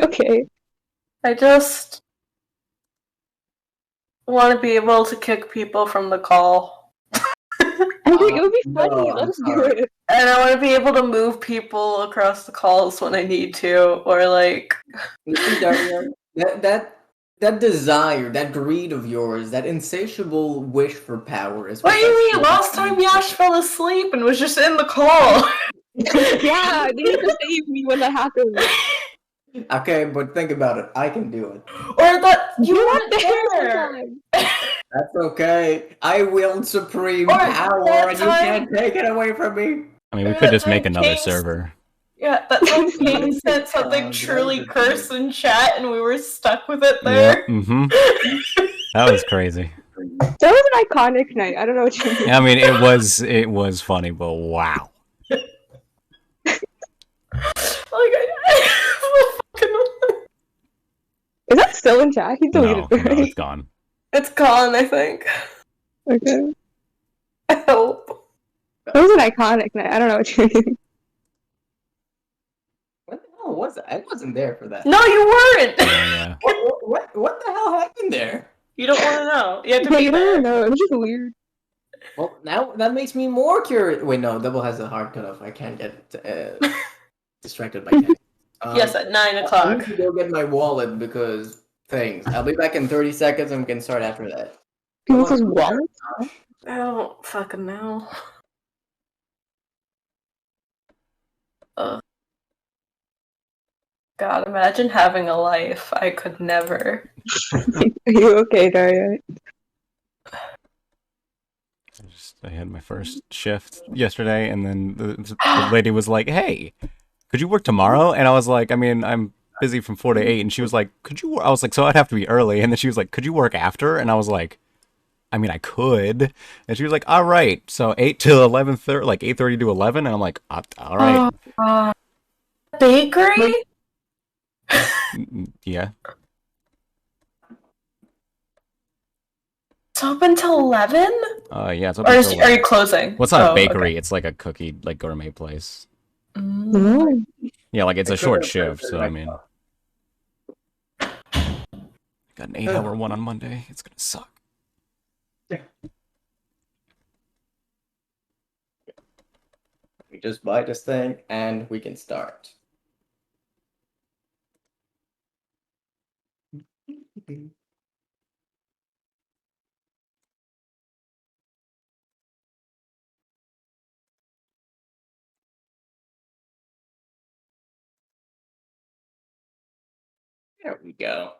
Okay. I just want to be able to kick people from the call. I think it would be funny. Let us do it. And I want to be able to move people across the calls when I need to, or like. Listen, Daria, that desire, that greed of yours, that insatiable wish for power is. What do you mean? Last time Yash fell asleep and was just in the call. Yeah, they need to save me when that happens. Okay, but think about it. I can do it. Or that you weren't there. That's okay. I wield supreme Or power, that and you time- can't take it away from me. I mean, we could just make another server. Yeah, that time King said something truly cursed in chat, and we were stuck with it there. Yeah, that was crazy. That was an iconic night. I don't know what you mean. I mean, it was funny, but wow. Is that still in chat? He deleted it. No, it's gone. It's gone, I think. Okay. I hope. That was an iconic night. I don't know what you mean. What the hell was that? I wasn't there for that. No, you weren't! Yeah. What the hell happened there? You don't want to know. You have to Yeah, be you there. don't know. It was just weird. Well, now that makes me more curious. Wait, no, Double has a hard cutoff. I can't get distracted by text. Yes, at 9 I o'clock. need to go get my wallet because things. I'll be back in 30 seconds and we can start after that. This is wallet? I don't fucking know. God, imagine having a life. I could never. Are you okay, Daria? I had my first shift yesterday, and then the lady was like, "Hey, could you work tomorrow?" And I was like, "I mean, I'm busy from 4 to 8." And she was like, "Could you?" I was like, "So I'd have to be early." And then she was like, "Could you work after?" And I was like, "I mean, I could." And she was like, "All right, so 8 to 11:30, like 8:30 to 11." And I'm like, "All right." Bakery? Yeah. It's open till 11? Yeah. It's Or open till are you closing? Well, it's not a Oh, bakery. okay. It's like a cookie, like gourmet place. No. Yeah, like it's I a short could've shift, put it so I right mean, now. got an 8-hour one on Monday. It's gonna suck. We just buy this thing and we can start. There we go.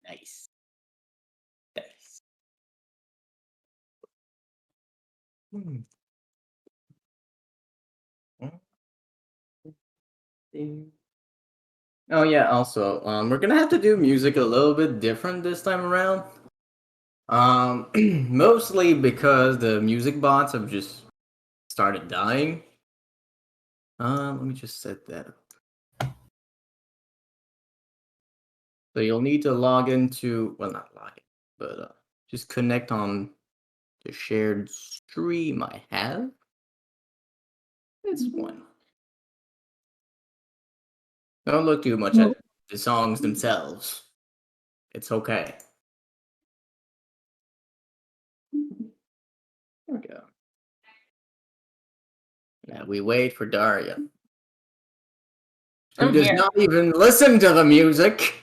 Nice. Nice. Oh yeah, also, we're gonna have to do music a little bit different this time around. Mostly because the music bots have just started dying. Let me just set that up. So you'll need to log into, well, not log in, but just connect on the shared stream I have. This one. Don't look too much at the songs themselves. It's okay. There we go. Now we wait for Daria. Who does not even listen to the music.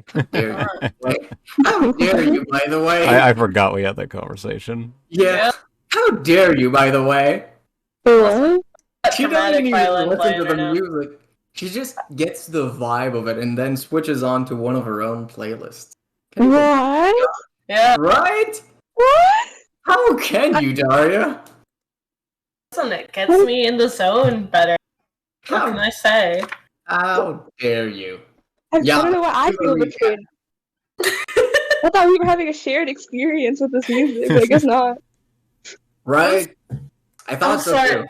How dare you? How dare you, by the way? I forgot we had that conversation. Yeah. How dare you, by the way? What? She doesn't even listen to the music. She just gets the vibe of it and then switches on to one of her own playlists. What? Yeah. Right? What? How can you, Daria? Listen, it gets me in the zone better. What can I say? How dare you? I don't know what I feel between. I thought we were having a shared experience with this music, but I guess not. Right? I thought so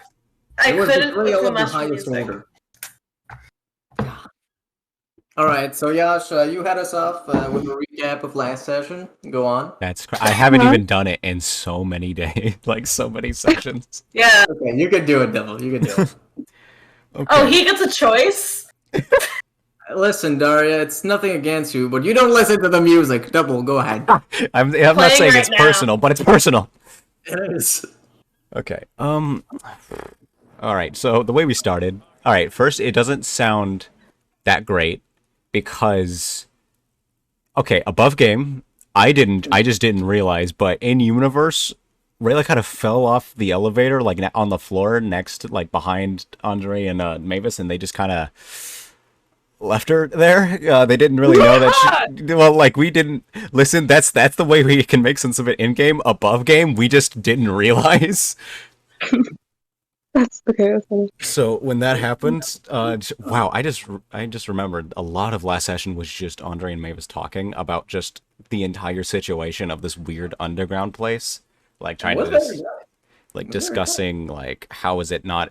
All right, so Yash, you had us off with a recap of last session. Go on. I haven't Uh-huh. even done it in so many days, like so many sessions. Yeah. Okay, you can do it, Devil. You can do it. Oh, Okay. he gets a choice? Listen, Daria, it's nothing against you, but you don't listen to the music. Double, go ahead. I'm not Playing saying right it's now. personal, but it's personal. It is. Okay. All right. So the way we started. All right. First, it doesn't sound that great because okay, above game, I just didn't realize, but in universe, Rayla kind of fell off the elevator, like on the floor next, like behind Andre and Mavis, and they just kind of left her there. They didn't really know that she. Well, like we didn't listen. That's the way we can make sense of it in game. Above game, we just didn't realize. That's okay. That's funny. So when that happened, wow, I just remembered a lot of last session was just Andre and Mavis talking about just the entire situation of this weird underground place, like trying to just, like discussing like how is it not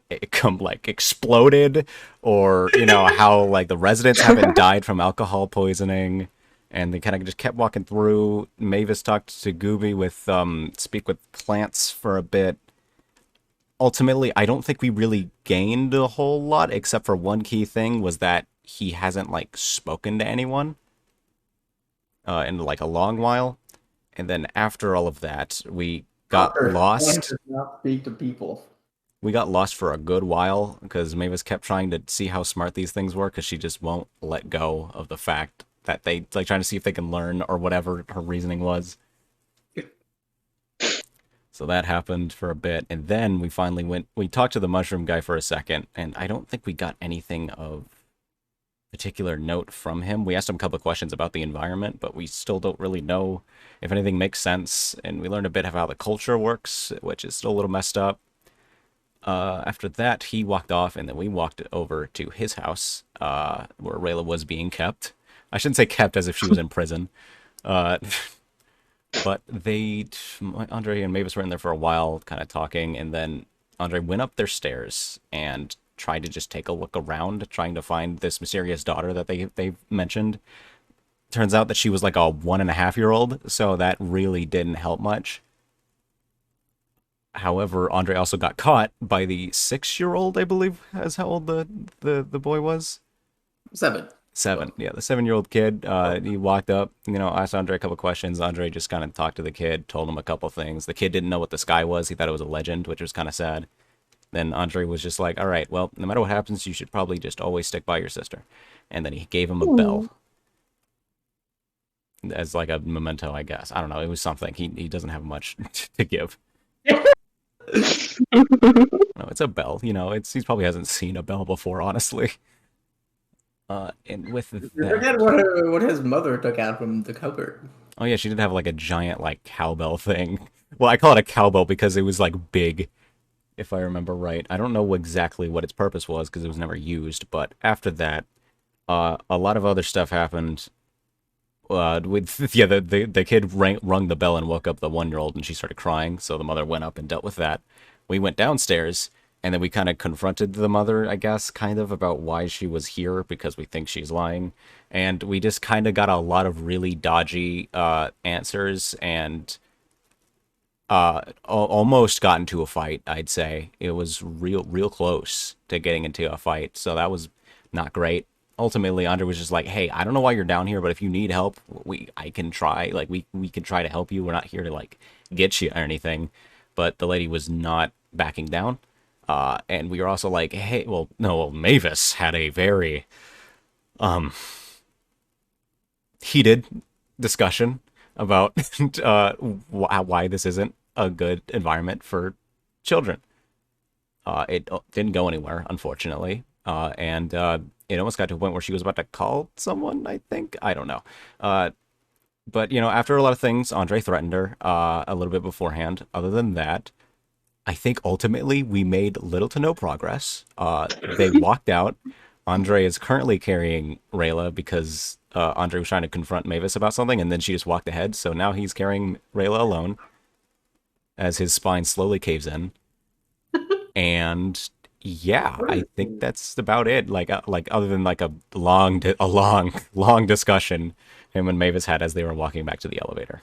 like exploded, or you know how like the residents haven't died from alcohol poisoning, and they kind of just kept walking through. Mavis talked to Gooby with speak with plants for a bit. Ultimately, I don't think we really gained a whole lot, except for one key thing was that he hasn't like spoken to anyone in like a long while. And then after all of that, we got lost. Does not speak to people. We got lost for a good while because Mavis kept trying to see how smart these things were because she just won't let go of the fact that they like trying to see if they can learn or whatever her reasoning was. So that happened for a bit, and then we finally we talked to the mushroom guy for a second, and I don't think we got anything of particular note from him. We asked him a couple of questions about the environment, but we still don't really know if anything makes sense, and we learned a bit of how the culture works, which is still a little messed up. After that, he walked off, and then we walked over to his house, where Rayla was being kept. I shouldn't say kept as if she was in prison. But Andre and Mavis were in there for a while, kind of talking, and then Andre went up their stairs and tried to just take a look around, trying to find this mysterious daughter that they mentioned. Turns out that she was like a 1.5-year-old, so that really didn't help much. However, Andre also got caught by the 6-year-old, I believe, is how old the boy was. 7. 7, yeah, the 7-year-old kid. He walked up, asked Andre a couple questions. Andre just kind of talked to the kid, told him a couple things. The kid didn't know what the sky was. He thought it was a legend, which was kind of sad. Then Andre was just like, all right, well, no matter what happens, you should probably just always stick by your sister. And then he gave him a bell as like a memento, I guess. I don't know. It was something. He doesn't have much to give. No, it's a bell. He probably hasn't seen a bell before, honestly. And with that, Forget what his mother took out from the cupboard. Oh yeah, she did have like a giant like cowbell thing. Well, I call it a cowbell because it was like big, if I remember right. I don't know exactly what its purpose was because it was never used. But after that, a lot of other stuff happened. The kid rung the bell and woke up the 1-year-old, and she started crying. So the mother went up and dealt with that. We went downstairs. And then we kind of confronted the mother, I guess, kind of about why she was here because we think she's lying. And we just kind of got a lot of really dodgy answers and almost got into a fight, I'd say. It was real close to getting into a fight. So that was not great. Ultimately, Andre was just like, hey, I don't know why you're down here, but if you need help, I can try. Like, we can try to help you. We're not here to, like, get you or anything. But the lady was not backing down. And we were also like, hey, Mavis had a very heated discussion about why this isn't a good environment for children. It didn't go anywhere, unfortunately. And it almost got to a point where she was about to call someone, I think. I don't know. But, after a lot of things, Andre threatened her a little bit beforehand. Other than that, I think ultimately we made little to no progress. They walked out. Andre is currently carrying Rayla because Andre was trying to confront Mavis about something, and then she just walked ahead. So now he's carrying Rayla alone as his spine slowly caves in. And Yeah, I think that's about it. Like other than like a long discussion him and Mavis had as they were walking back to the elevator.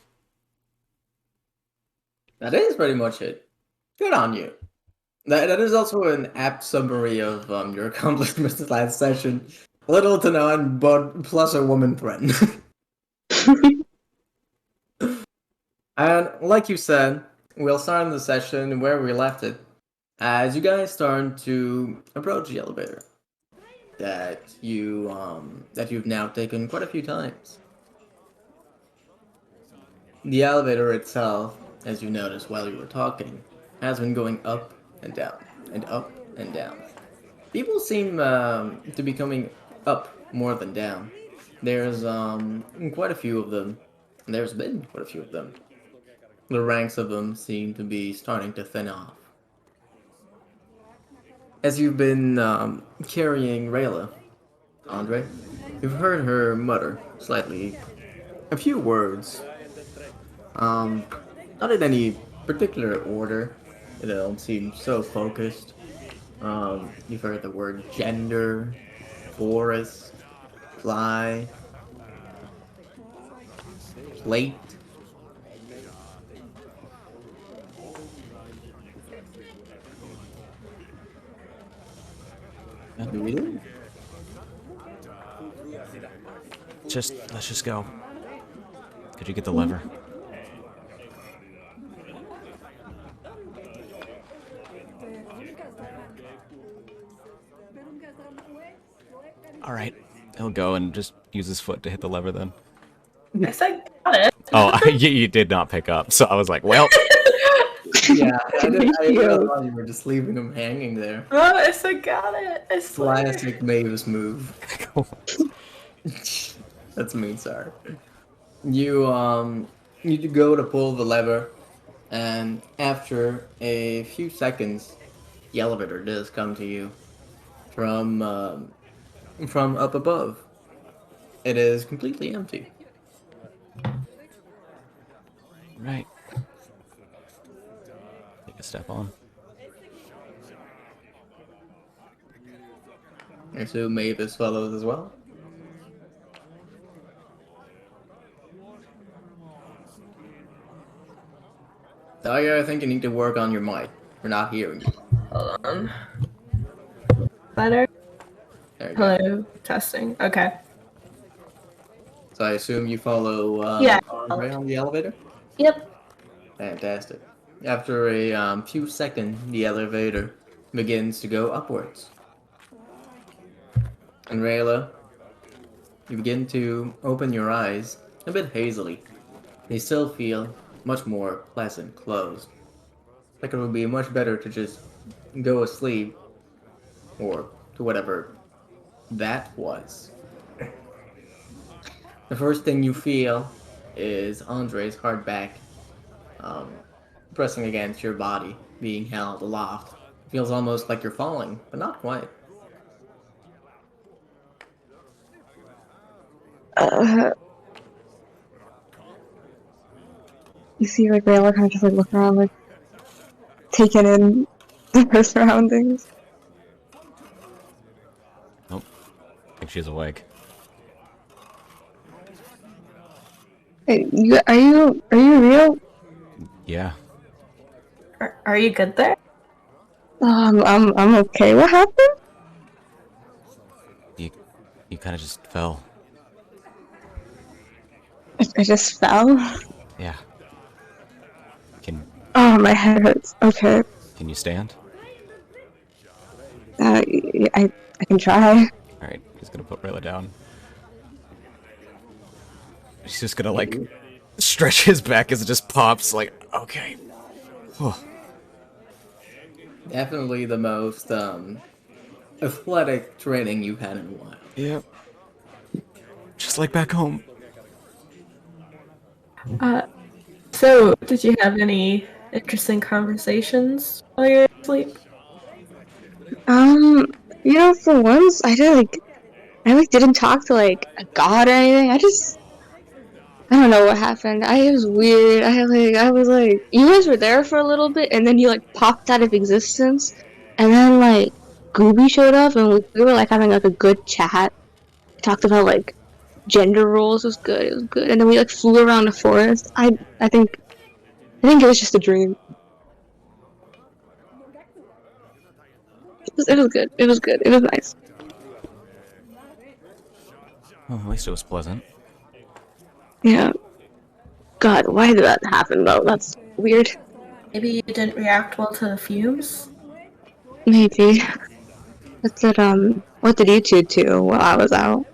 That is pretty much it. Good on you. That is also an apt summary of your accomplishments last session. Little to none, but plus a woman friend. And like you said, we'll start the session where we left it. As you guys start to approach the elevator that you've now taken quite a few times. The elevator itself, as you noticed while you were talking, has been going up and down and up and down. People seem to be coming up more than down. There's quite a few of them. There's been quite a few of them. The ranks of them seem to be starting to thin off. As you've been carrying Rayla, Andre, you've heard her mutter slightly a few words. Not in any particular order. They don't seem so focused. You've heard the word gender, forest, fly, plate. Really? Let's just go. Could you get the lever? All right, he'll go and just use his foot to hit the lever then. I said, got it. Oh, you did not pick up, so I was like, well. Yeah, I thought you were just leaving him hanging there. Oh, I said, got it. I swear. Classic Mavis move. That's me, sorry. You go to pull the lever, and after a few seconds, the elevator does come to you from up above. It is completely empty. Right. Take a step on. And so Mavis follows as well. Dahlia, I think you need to work on your mic. We're not hearing you. Hold on. Better? There you go. Hello. Testing. Okay. So I assume you follow Yeah. Andre on the elevator? Yep. Fantastic. After a few seconds, the elevator begins to go upwards. And Rayla, you begin to open your eyes a bit hazily. They still feel much more pleasant closed. Like it would be much better to just go asleep, or to whatever that was. The first thing you feel is Andre's hard back pressing against your body, being held aloft. It feels almost like you're falling, but not quite. You see, like, Rayla kind of just, like, look around, like, taking in her surroundings. Nope. I think she's awake. Hey, are you real? Yeah. Are you good there? I'm okay. What happened? You kind of just fell. I just fell. Yeah. Oh, my head hurts. Okay. Can you stand? I can try. All right. He's gonna put Rayla down. He's just gonna like stretch his back as it just pops. Like, okay. Definitely the most athletic training you've had in a while. Yep. Just like back home. So, did you have any interesting conversations while you're asleep? For once, I didn't talk to, like, a god or anything. I don't know what happened. It was weird. I was like, you guys were there for a little bit, and then you, like, popped out of existence, and then, like, Gooby showed up, and we were like having like a good chat. We talked about like gender roles. It was good. It was good. And then we like flew around the forest. I think it was just a dream. It was good. It was good. It was nice. Well, at least it was pleasant. Yeah. God, why did that happen though? That's weird. Maybe you didn't react well to the fumes? Maybe. What did you two do while I was out?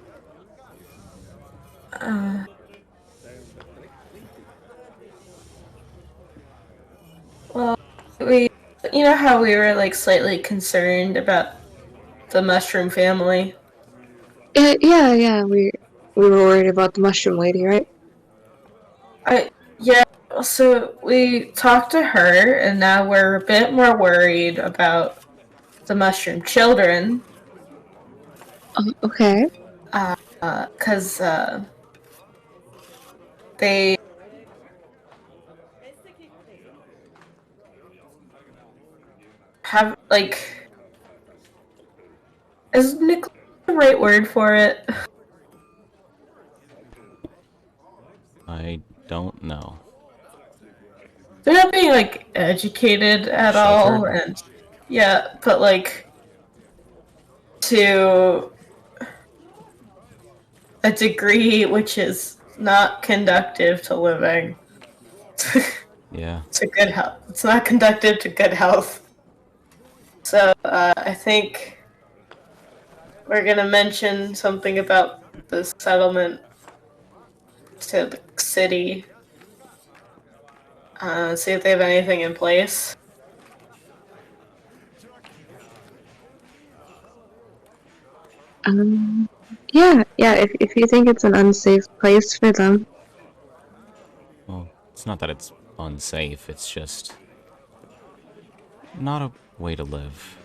Well, you know how we were like slightly concerned about the mushroom family? Yeah. We were worried about the mushroom lady, right? Yeah, so we talked to her, and now we're a bit more worried about the mushroom children. Okay. Because they have, like, is neglect the right word for it? I don't know. They're not being, like, educated at all, Sheltered? and yeah, but, like, to a degree which is not conductive to living. Yeah. To good health. It's not conducive to good health. So I think we're gonna mention something about the settlement to the city. See if they have anything in place. Yeah. If you think it's an unsafe place for them. Well, it's not that it's unsafe, it's just not a way to live.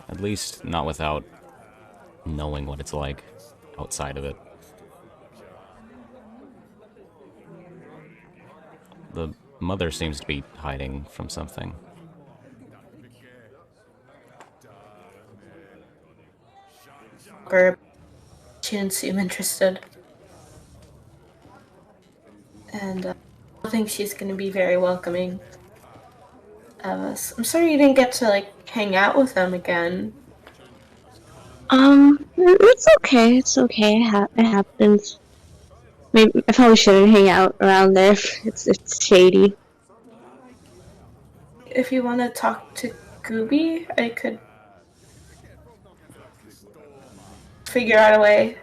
At least not without knowing what it's like outside of it. The mother seems to be hiding from something. She didn't seem interested. And I don't think she's gonna be very welcoming of us. I'm sorry you didn't get to, like, hang out with them again. It's okay. It's okay. It happens. Maybe I probably shouldn't hang out around there. It's shady. If you want to talk to Gooby, I could figure out a way.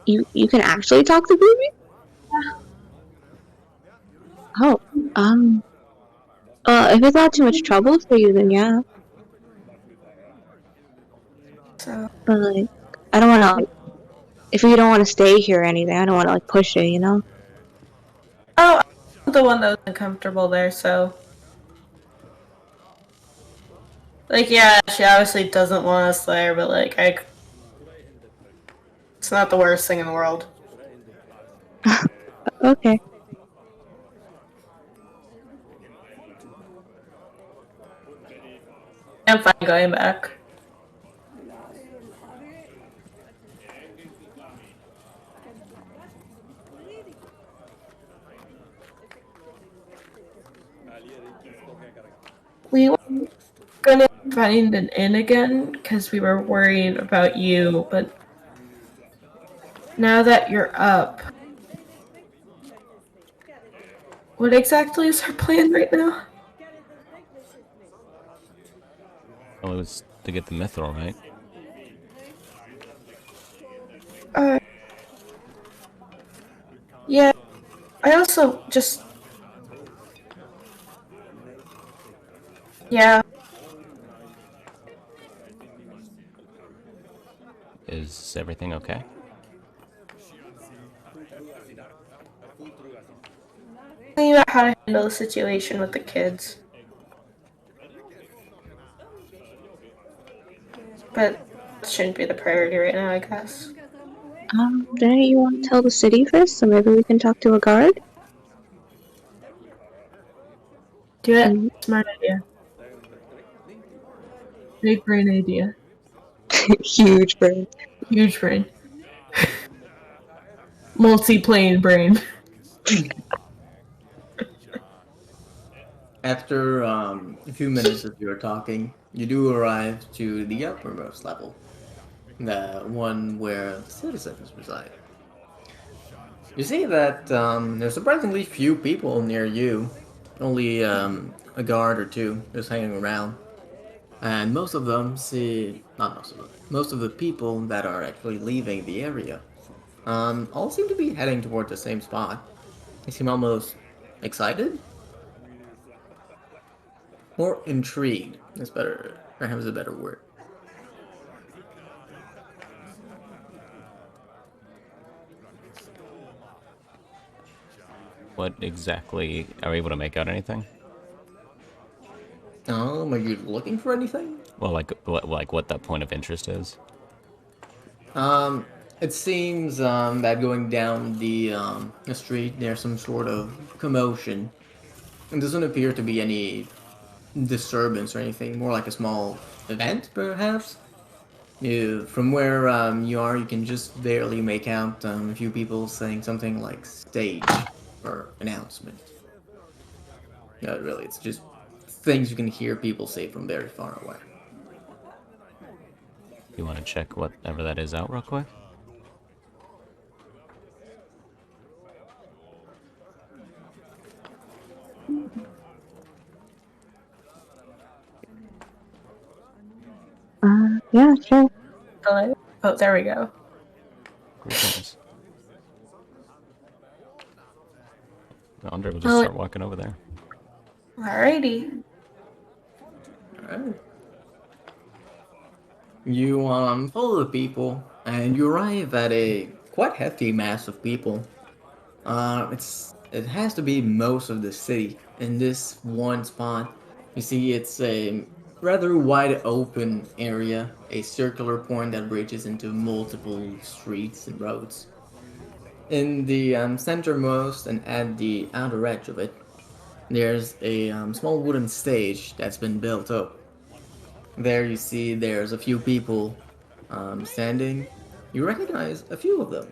You can actually talk to Gooby? Yeah. Oh, if it's not too much trouble for you, then yeah. So, But like, I don't want to. Like, if you don't want to stay here or anything, I don't want to like push it, you know. oh, I'm the one that was uncomfortable there, so. Like, yeah, she obviously doesn't want us there, but like, it's not the worst thing in the world. Okay. I'm fine going back. We were gonna find an inn again because we were worried about you, but now that you're up, what exactly is our plan right now? Well, it was to get the mithril, right? Yeah, I also just. Yeah, Is everything okay? thinking about how to handle the situation with the kids. But it shouldn't be the priority right now, I guess. Then you want to tell the city first, so maybe we can talk to a guard. Do it. Mhm. Smart idea. Big brain idea. Huge brain. Huge brain. Multi-plane brain. After a few minutes of your talking, you do arrive to the uppermost level, the one where the citizens reside. You see that there's surprisingly few people near you, only a guard or two just hanging around. And most of them see, not most of them, most of the people that are actually leaving the area, all seem to be heading toward the same spot. They seem almost excited or intrigued. Is better, perhaps a better word. What exactly are we able to make out anything? Are you looking for anything? Well, like what that point of interest is. Um, it seems that going down the street, there's some sort of commotion. It doesn't appear to be any disturbance or anything. More like a small event, perhaps. From where you are, you can just barely make out a few people saying something like stage or announcement. No, really, it's just things you can hear people say from very far away. You want to check whatever that is out real quick? Yeah, sure. Hello? Oh, there we go. Greetings. Andre will just Oh, start walking over there. alrighty. Alright. You follow the people, and you arrive at a quite hefty mass of people. It has to be most of the city. In this one spot, you see it's a rather wide open area, a circular point that bridges into multiple streets and roads. In the centermost and at the outer edge of it, there's a small wooden stage that's been built up. There you see there's a few people standing. You recognize a few of them.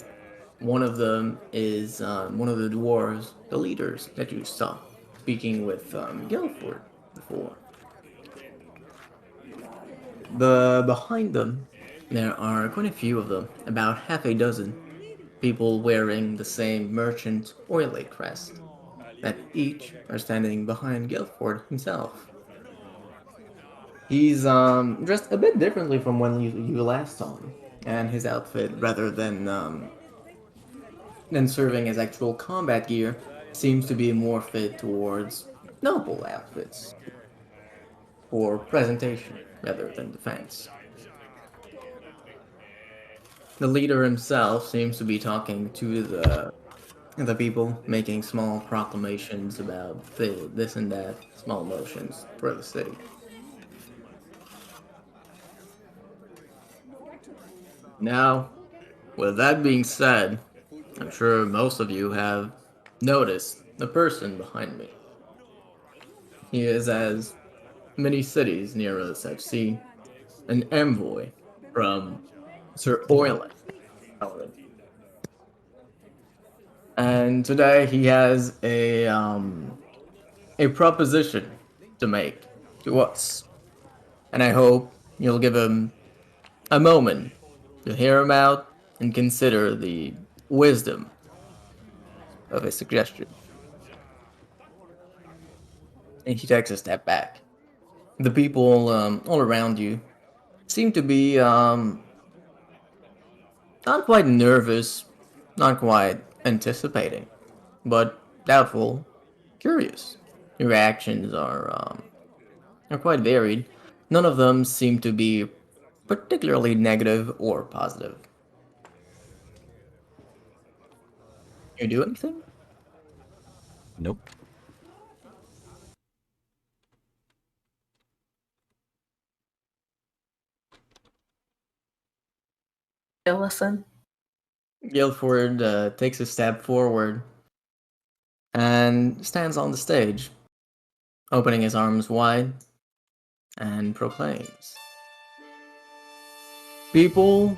One of them is one of the dwarves, the leaders that you saw, speaking with Guilford before. Behind them, there are quite a few of them, about half a dozen people wearing the same merchant oily crest, that each are standing behind Guilford himself. He's dressed a bit differently from when you last saw him, and his outfit, rather than serving as actual combat gear, seems to be more fit towards noble outfits for presentation rather than defense. The leader himself seems to be talking to the people, making small proclamations about this and that, small motions for the city. Now, with that being said, I'm sure most of you have noticed the person behind me. He is, as many cities near us have seen, an envoy from Sir Oilen. And today he has a proposition to make to us. And I hope you'll give him a moment to hear him out and consider the wisdom of his suggestion. And he takes a step back. The people all around you seem to be not quite nervous, not quite anticipating, but doubtful, curious. Your reactions are quite varied. None of them seem to be particularly negative or positive. You do anything? Nope. Listen. Guilford takes a step forward and stands on the stage. opening his arms wide, and proclaims, "People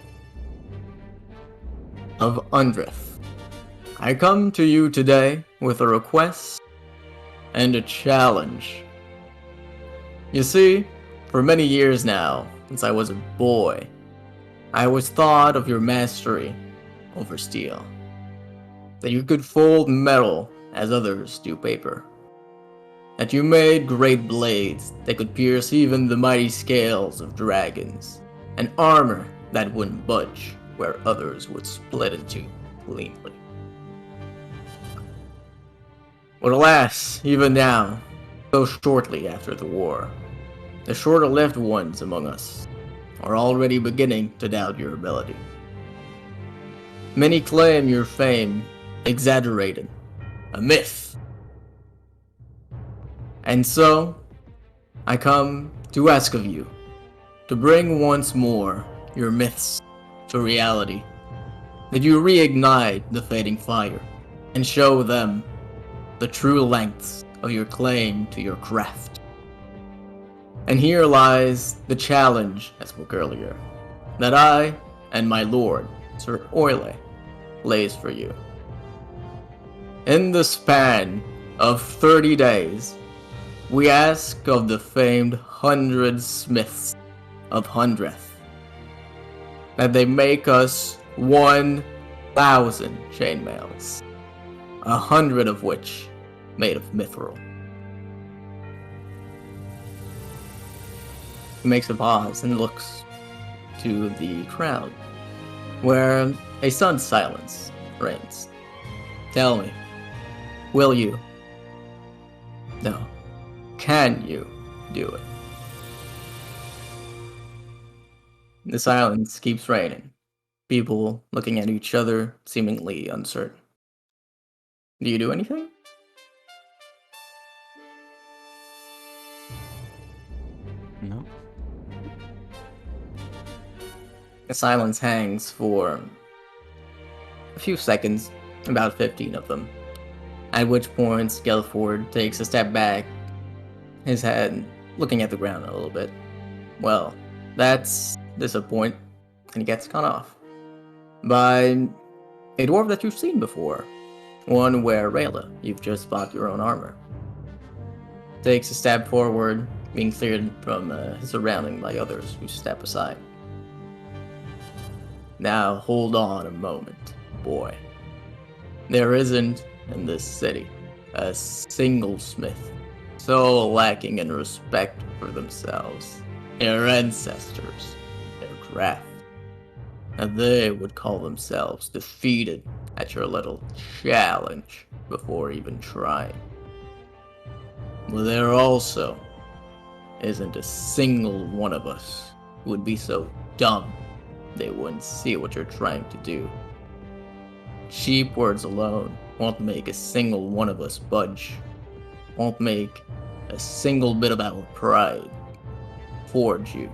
of Undrith, I come to you today with a request and a challenge. You see, for many years now, since I was a boy, I always thought of your mastery over steel. That you could fold metal as others do paper. That you made great blades that could pierce even the mighty scales of dragons, and armor that wouldn't budge where others would split into cleanly. But alas, even now, so shortly after the war, the shorter-lived ones among us are already beginning to doubt your ability. Many claim your fame exaggerated, a myth. And so, I come to ask of you to bring once more your myths to reality, that you reignite the fading fire and show them the true lengths of your claim to your craft. And here lies the challenge I spoke earlier, that I and my lord, Sir Oile, lays for you. In the span of 30 days, we ask of the famed 100 smiths of Hundreth that they make us 1,000 chainmails, 100 of which made of mithril. He makes a pause and looks to the crowd, where a stunned silence reigns. Tell me, will you? No. Can you do it? The silence keeps reigning, people looking at each other, seemingly uncertain. Do you do anything? No. The silence hangs for a few seconds, about 15 of them, at which point Gelford takes a step back, his head looking at the ground a little bit. Well, that's disappointing, and he gets cut off by a dwarf that you've seen before, one where Rayla, you've just bought your own armor. Takes a step forward, being cleared from his surrounding by others who step aside. Now hold on a moment, boy. There isn't in this city a single smith so lacking in respect for themselves, their ancestors, their craft, that they would call themselves defeated at your little challenge before even trying. But there also isn't a single one of us who would be so dumb they wouldn't see what you're trying to do. Cheap words alone won't make a single one of us budge, won't make a single bit of our pride forge you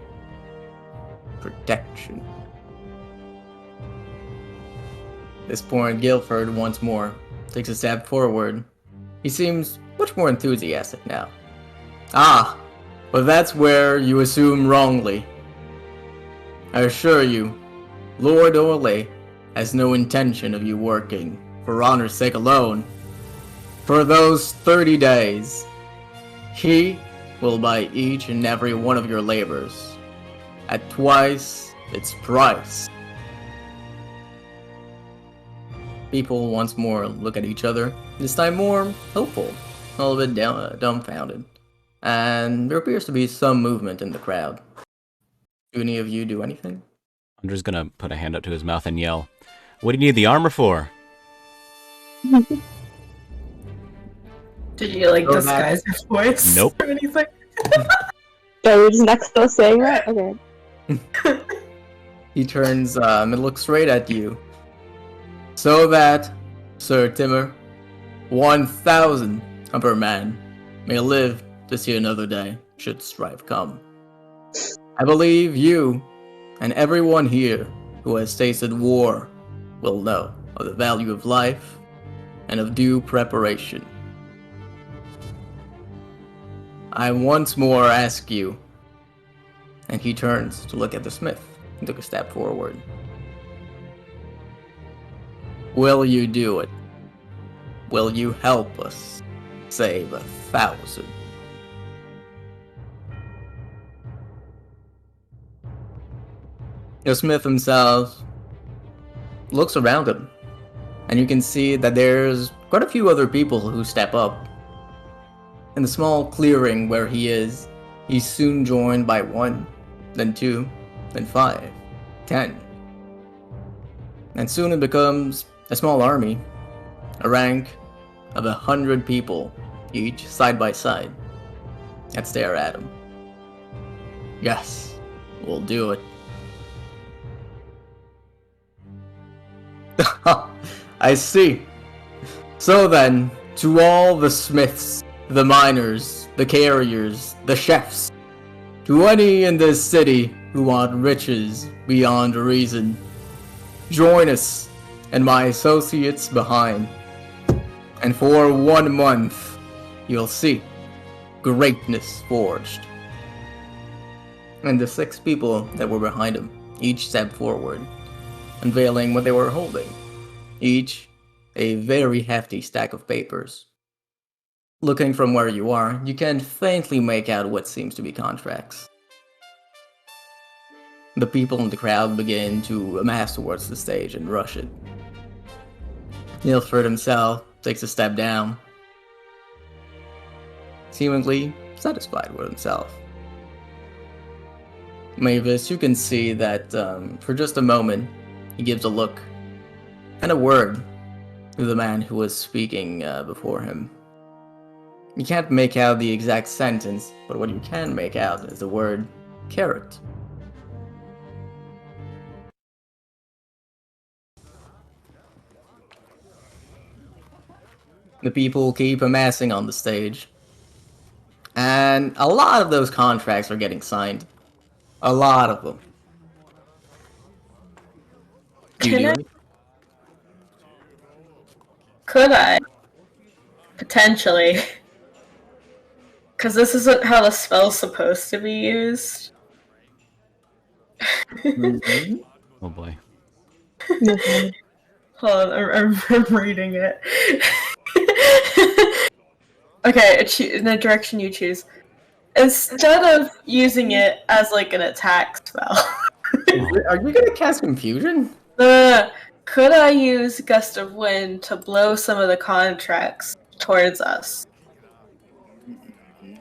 protection. This point, Guilford once more takes a step forward. He seems much more enthusiastic now. Ah, but that's where you assume wrongly. I assure you, Lord Orley has no intention of you working for honor's sake alone. For those 30 days, he will buy each and every one of your labors at twice its price. People once more look at each other, this time more hopeful, a little bit dumbfounded, and there appears to be some movement in the crowd. Do any of you do anything? Hunter's gonna put a hand up to his mouth and yell, "What do you need the armor for?" Did you like Go disguise your voice? Nope. Or anything? Yeah, you're just next to us saying that? Okay. He turns and looks straight at you. So that, Sir Timur, 1,000 upper man may live to see another day, should strife come. I believe you and everyone here who has tasted war will know of the value of life and of due preparation. I once more ask you. And he turns to look at the smith and took a step forward. Will you do it? Will you help us save 1,000? The smith himself looks around him, and you can see that there's quite a few other people who step up. In the small clearing where he is, he's soon joined by 1, then 2, then 5, 10. And soon it becomes a small army, a rank of 100 people, each side by side, that stare at him. Yes, we'll do it. I see. So then, to all the smiths, the miners, the carriers, the chefs, to any in this city who want riches beyond reason, join us and my associates behind. And for 1 month, you'll see greatness forged. And the 6 people that were behind him each stepped forward, unveiling what they were holding, each a very hefty stack of papers. Looking from where you are, you can faintly make out what seems to be contracts. The people in the crowd begin to amass towards the stage and rush it. Guilford himself takes a step down, seemingly satisfied with himself. Mavis, you can see that for just a moment, he gives a look and a word to the man who was speaking before him. You can't make out the exact sentence, but what you can make out is the word carrot. The people keep amassing on the stage, and a lot of those contracts are getting signed. A lot of them. Could I? Potentially. Because this isn't how the spell's supposed to be used. Mm-hmm. Oh boy. Hold on, I'm reading it. Okay, in the direction you choose. Instead of using it as like an attack spell. Are you gonna cast confusion? Could I use Gust of Wind to blow some of the contracts towards us?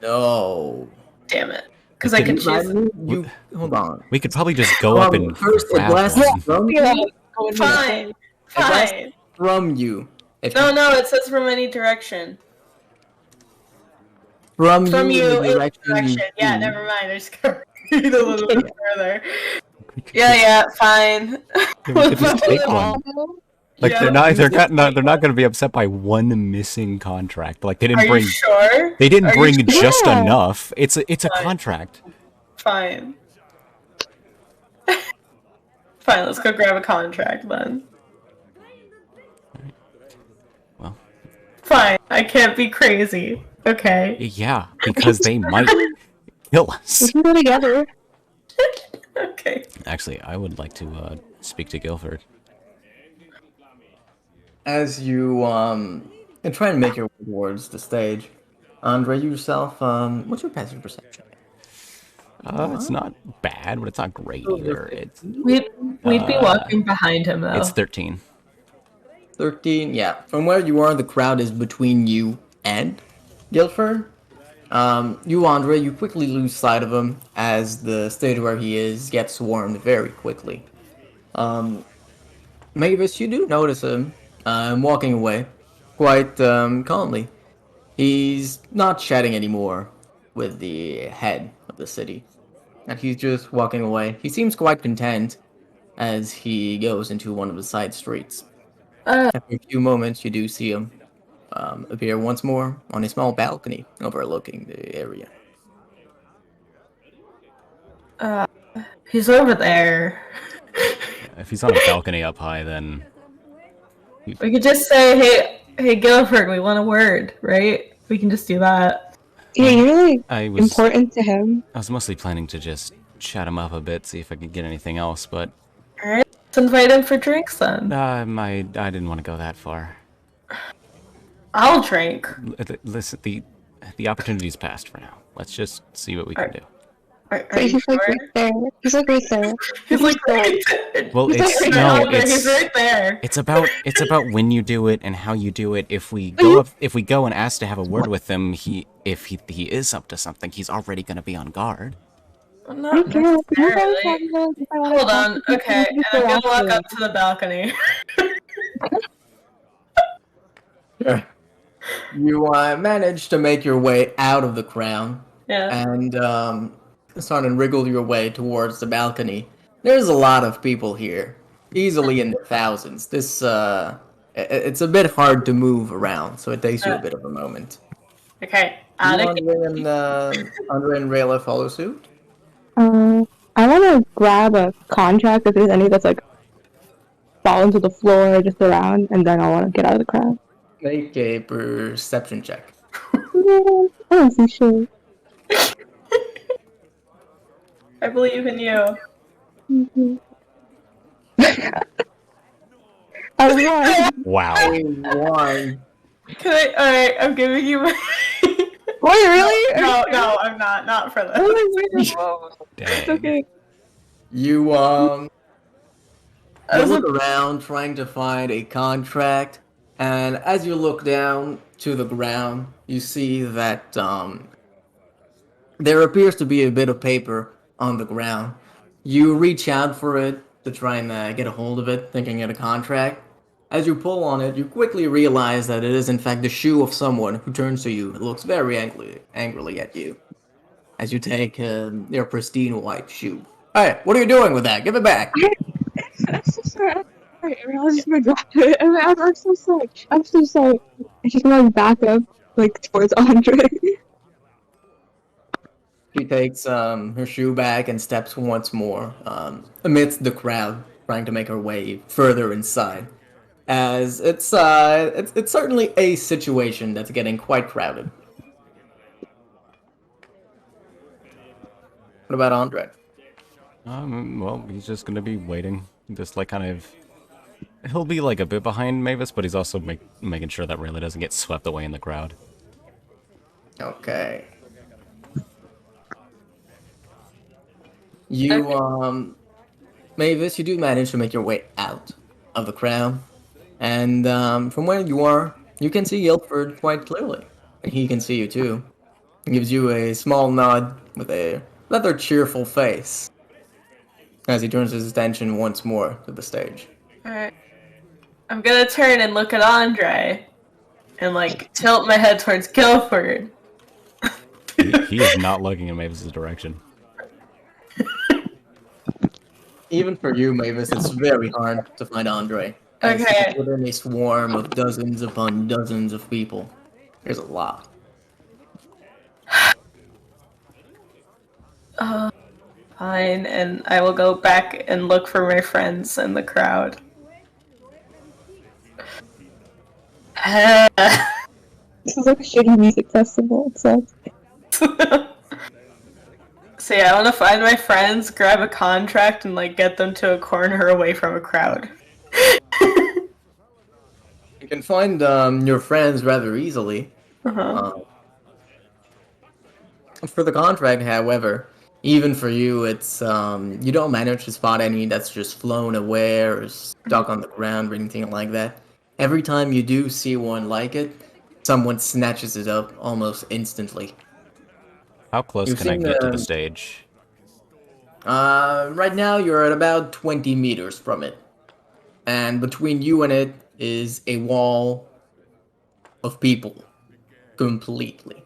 No. Damn it. Because I could choose. You hold on. We could probably just go up and first it grab blasts one. from you. Fine. Fine. From you. No, it says from any direction. From you in in the direction. Yeah, never mind. I just gotta read a little bit further. Yeah, fine. We could just take one. Like Yeah. they're not going to be upset by one missing contract. Like they didn't Are bring. you sure? They didn't Are you bring sure? just Yeah. enough. It's a Fine. contract. Fine. Fine, let's go grab a contract then. Well. Fine, I can't be crazy. Okay. Yeah, because they might kill us. We can go together. Okay. Actually, I would like to speak to Guilford. As you and try and make your way towards the stage, Andre, you yourself, what's your passive perception? It's not bad, but it's not great either. It's We'd be walking behind him though. it's 13. 13, yeah. From where you are, the crowd is between you and Guilford. You, Andre, you quickly lose sight of him as the stage where he is gets swarmed very quickly. Mavis, you do notice him walking away quite calmly. He's not chatting anymore with the head of the city, and he's just walking away. He seems quite content as he goes into one of the side streets. After a few moments, you do see him appear once more on a small balcony overlooking the area. He's over there. If he's on a balcony up high, then We could just say, hey, Guilford, we want a word, right? We can just do that. Yeah, you're really I was important to him. I was mostly planning to just chat him up a bit, see if I could get anything else, but Alright, let's invite him for drinks then. I didn't want to go that far. I'll drink. Listen, the opportunity's passed for now. Let's just see what we can do. Are But you he's like sure? right there. He's like right there. He's like right Well, He's it's right no, there. He's it's right there. it's about when you do it and how you do it. If we go and ask to have a word with him, if he is up to something, he's already gonna be on guard. Well, not necessarily. Hold on. Okay, and I'm gonna walk up to the balcony. You manage to make your way out of the crown Yeah. and start and wriggle your way towards the balcony. There's a lot of people here, easily in the thousands. This it's a bit hard to move around, so it takes you a bit of a moment. Okay. Andre and Rayla follow suit. I want to grab a contract if there's any that's like fallen to the floor or just around, and then I want to get out of the crowd. Make a perception check. I don't see shit. I believe in you. I won. Wow. One. Can I? Alright, I'm giving you my... Wait, really? No, I'm not. Not for this. It's Dang. okay. You look around trying to find a contract, and as you look down to the ground, you see that there appears to be a bit of paper on the ground. You reach out for it to try and get a hold of it, thinking it a contract. As you pull on it, you quickly realize that it is in fact the shoe of someone who turns to you and looks very angrily at you. As you take your pristine white shoe. Alright, what are you doing with that? Give it back! I'm so sorry. I was just gonna drop it. I'm so sorry. I'm so sorry. I just want to back up, like, towards Andre. She takes her shoe back and steps once more amidst the crowd, trying to make her way further inside. As it's certainly a situation that's getting quite crowded. What about Andre? Well, he's just gonna be waiting, just like kind of. He'll be like a bit behind Mavis, but he's also making sure that Rayla doesn't get swept away in the crowd. Okay. You Mavis, you do manage to make your way out of the crowd, and from where you are, you can see Ilford quite clearly, and he can see you too. He gives you a small nod with a rather cheerful face as he turns his attention once more to the stage. Alright. I'm gonna turn and look at Andre and like tilt my head towards Guilford. He is not looking in Mavis's direction. Even for you, Mavis, it's very hard to find Andre. As Okay. he's within a swarm of dozens upon dozens of people. There's a lot. Fine, and I will go back and look for my friends in the crowd. This is like a shitty music festival. So So yeah, I want to find my friends, grab a contract, and like get them to a corner away from a crowd. You can find your friends rather easily. For the contract, however, even for you, it's you don't manage to spot any that's just flown away or stuck on the ground or anything like that. Every time you do see one like it, someone snatches it up almost instantly. How close You've can I seen get to the- the stage? Right now you're at about 20 meters from it. And between you and it is a wall of people. Completely.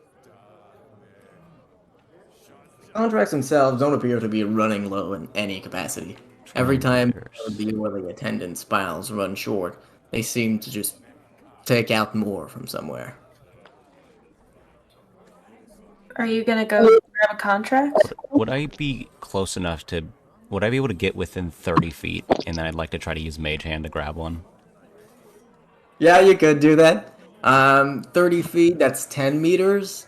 Contracts themselves don't appear to be running low in any capacity. Every time the yearly attendance files run short, they seem to just take out more from somewhere. Are you gonna go grab a contract? Would I be close enough to... Would I be able to get within 30 feet, and then I'd like to try to use Mage Hand to grab one? Yeah, you could do that. 30 feet, that's 10 meters.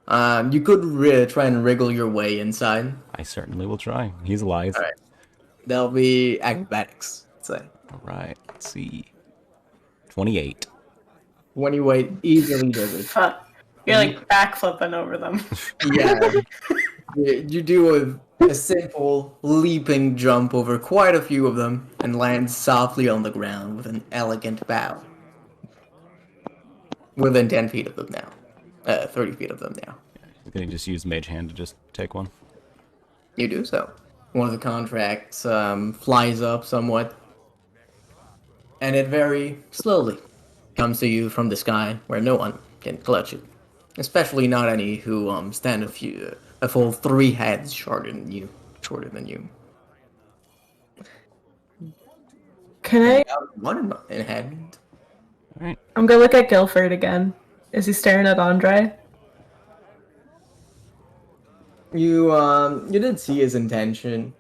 You could try and wriggle your way inside. I certainly will try. He's alive. All right. That'll be acrobatics. Let's say. All right. Let's see. 28. When you wait, easily does it. Fuck. You're like backflipping over them. Yeah. You do a simple leaping jump over quite a few of them and land softly on the ground with an elegant bow. Within 10 feet of them now. 30 feet of them now. Can you just use Mage Hand to just take one? You do so. One of the contracts flies up somewhat, and it very slowly comes to you from the sky where no one can clutch it. Especially not any who stand a full 3 heads shorter than you. Can I? One in head. All right. I'm gonna look at Guilford again. Is he staring at Andre? You did see his attention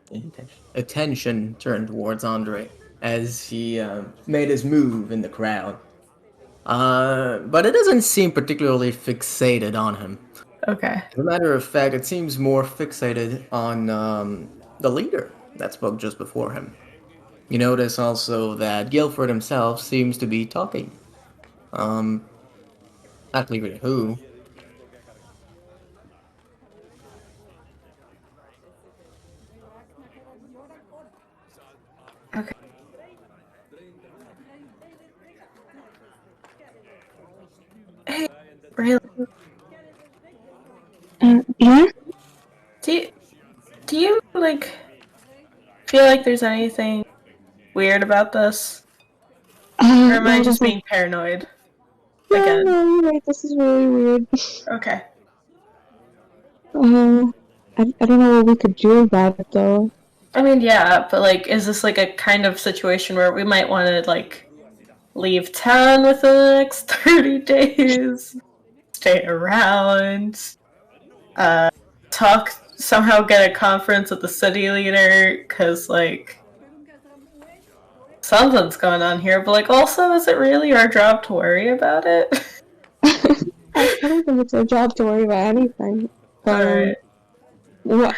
turned towards Andre as he made his move in the crowd. But it doesn't seem particularly fixated on him. Okay. As a matter of fact, it seems more fixated on the leader that spoke just before him. You notice also that Guilford himself seems to be talking. Not clear to who. Okay. Hey, Raylan, Yeah? do you like feel like there's anything weird about this? Or am I just being paranoid? No, Again. no, you're right. This is really weird. Okay. I don't know what we could do about it, though. I mean, yeah, but like, is this like a kind of situation where we might want to like leave town within the next 30 days, stay around, talk, somehow get a conference with the city leader, because like something's going on here, but like also, is it really our job to worry about it? I don't think it's our job to worry about anything. Alright. But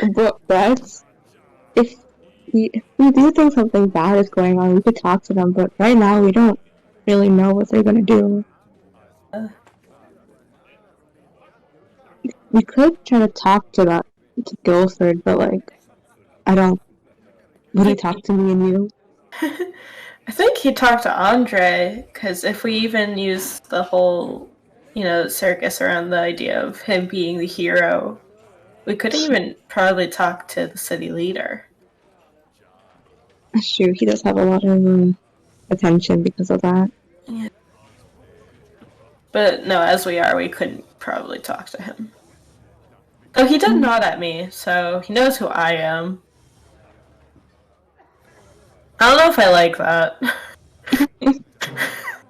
if we do think something bad is going on, we could talk to them. But right now, we don't really know what they're gonna do. We could try to talk to Guilford, but like, I don't. Would he talk to me and you? I think he talked to Andre, because if we even use the whole, circus around the idea of him being the hero, we could even probably talk to the city leader. That's true. He does have a lot of attention because of that. Yeah. But no, as we are, we couldn't probably talk to him. Oh, he did nod at me, so he knows who I am. I don't know if I like that.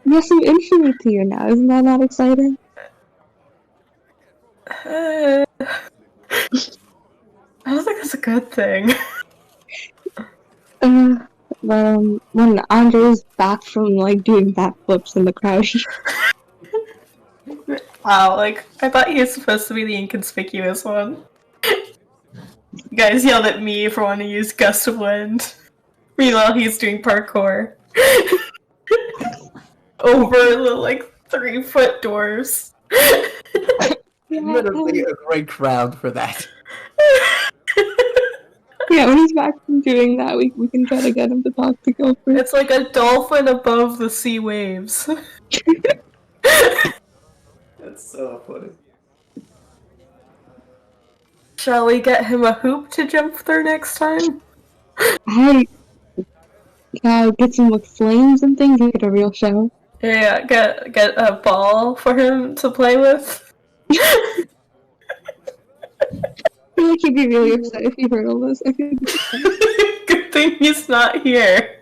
You have some infamy to you now. Isn't that not exciting? I don't think that's a good thing. When Andre's back from like doing backflips in the crowd, Wow, like, I thought he was supposed to be the inconspicuous one. You guys yelled at me for wanting to use gust of wind. Meanwhile, he's doing parkour. Over the, 3-foot doors. Literally a great crowd for that. yeah, when he's back from doing that, we can try to get him to talk to Guilford. It's like a dolphin above the sea waves. That's so funny. Shall we get him a hoop to jump through next time? Get some with flames and things, make it a real show. Yeah, get a ball for him to play with. I feel like he'd be really upset if he heard all this. I feel like Good thing he's not here.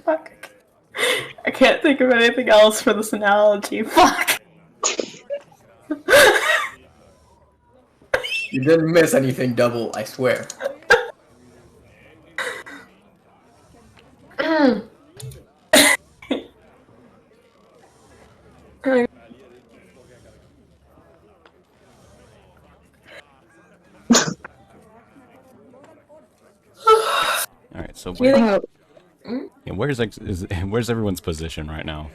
Fuck. I can't think of anything else for this analogy. Fuck. You didn't miss anything double, I swear. All right, so Do you think? yeah, where's everyone's position right now?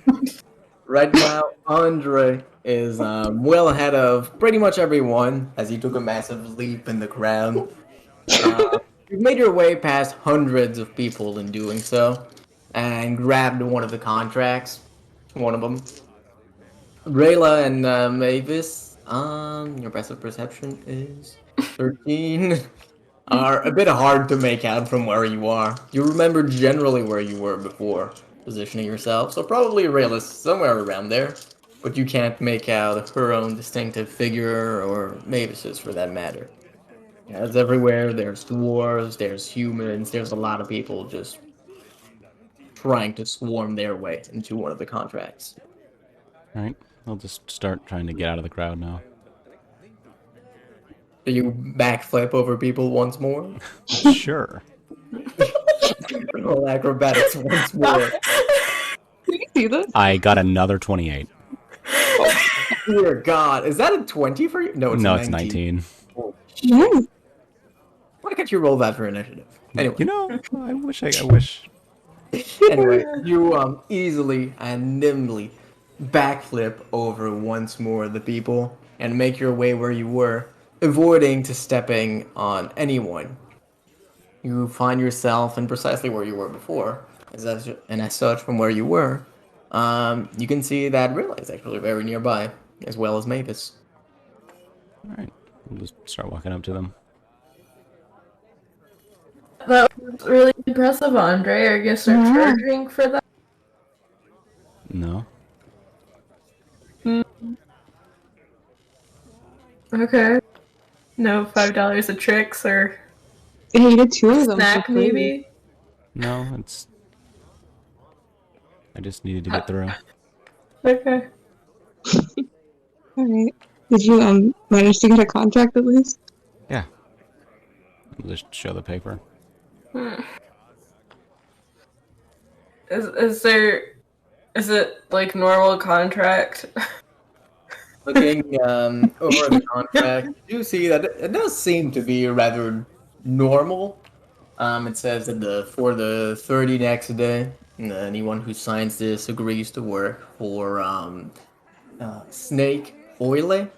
Right now, Andre is well ahead of pretty much everyone as he took a massive leap in the crowd. You've made your way past hundreds of people in doing so, and grabbed one of the contracts. One of them. Rayla and Mavis, your passive perception is 13. Are a bit hard to make out from where you are. You remember generally where you were before positioning yourself, so probably Rayla's somewhere around there, but you can't make out her own distinctive figure or Mavis's for that matter. Yeah, it's everywhere. There's dwarves, there's humans, there's a lot of people just trying to swarm their way into one of the contracts. All right, I'll just start trying to get out of the crowd now. Do you backflip over people once more? Sure. Roll acrobatics once more. Can you see this? I got another 28. Dear God, is that a 20 for you? No, it's No, 19. it's 19. Nice. Why can't you roll that for initiative? Anyway, You know, I wish. anyway, you easily and nimbly backflip over once more the people and make your way where you were, avoiding to stepping on anyone. You find yourself in precisely where you were before, and as such, from where you were, you can see that Rilla is actually very nearby, as well as Mavis. All right, we'll just start walking up to them. That was really impressive, Andre. Are you gonna start charging for that? No. Okay. No $5 of tricks or Yeah, you did two of them. snack, for free. maybe. No, it's. I just needed to get through. Okay. Alright. Did you manage to get a contract at least? Yeah. I'll just show the paper. Is it like normal contract? Looking over the contract, you do see that it does seem to be rather normal. It says that for the 30 next day, anyone who signs this agrees to work for Snake Oile.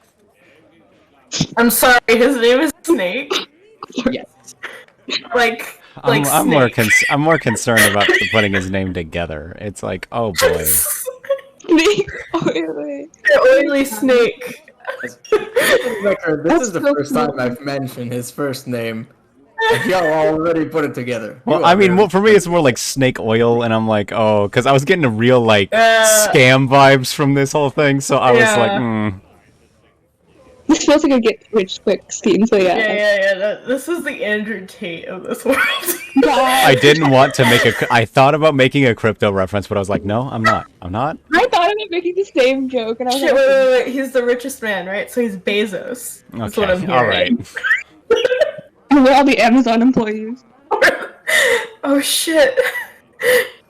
I'm sorry, his name is Snake. Yes. Like I'm more Snake. I'm more concerned about putting his name together. It's like, oh boy. Snake oily. Oily Snake. This is the first time I've mentioned his first name. And y'all already put it together. Well, I mean, for me, it's more like snake oil, and I'm like, oh, because I was getting a real like scam vibes from this whole thing, so I was like, This feels like a get rich quick scheme, so yeah. Yeah. This is the Andrew Tate of this world. I didn't want to make I thought about making a crypto reference, but I was like, no, I'm not. I'm not. I thought about making the same joke, and I was Shit, like, wait. He's the richest man, right? So he's Bezos. That's what I'm Okay, hearing. all right. we're all the Amazon employees. Oh shit.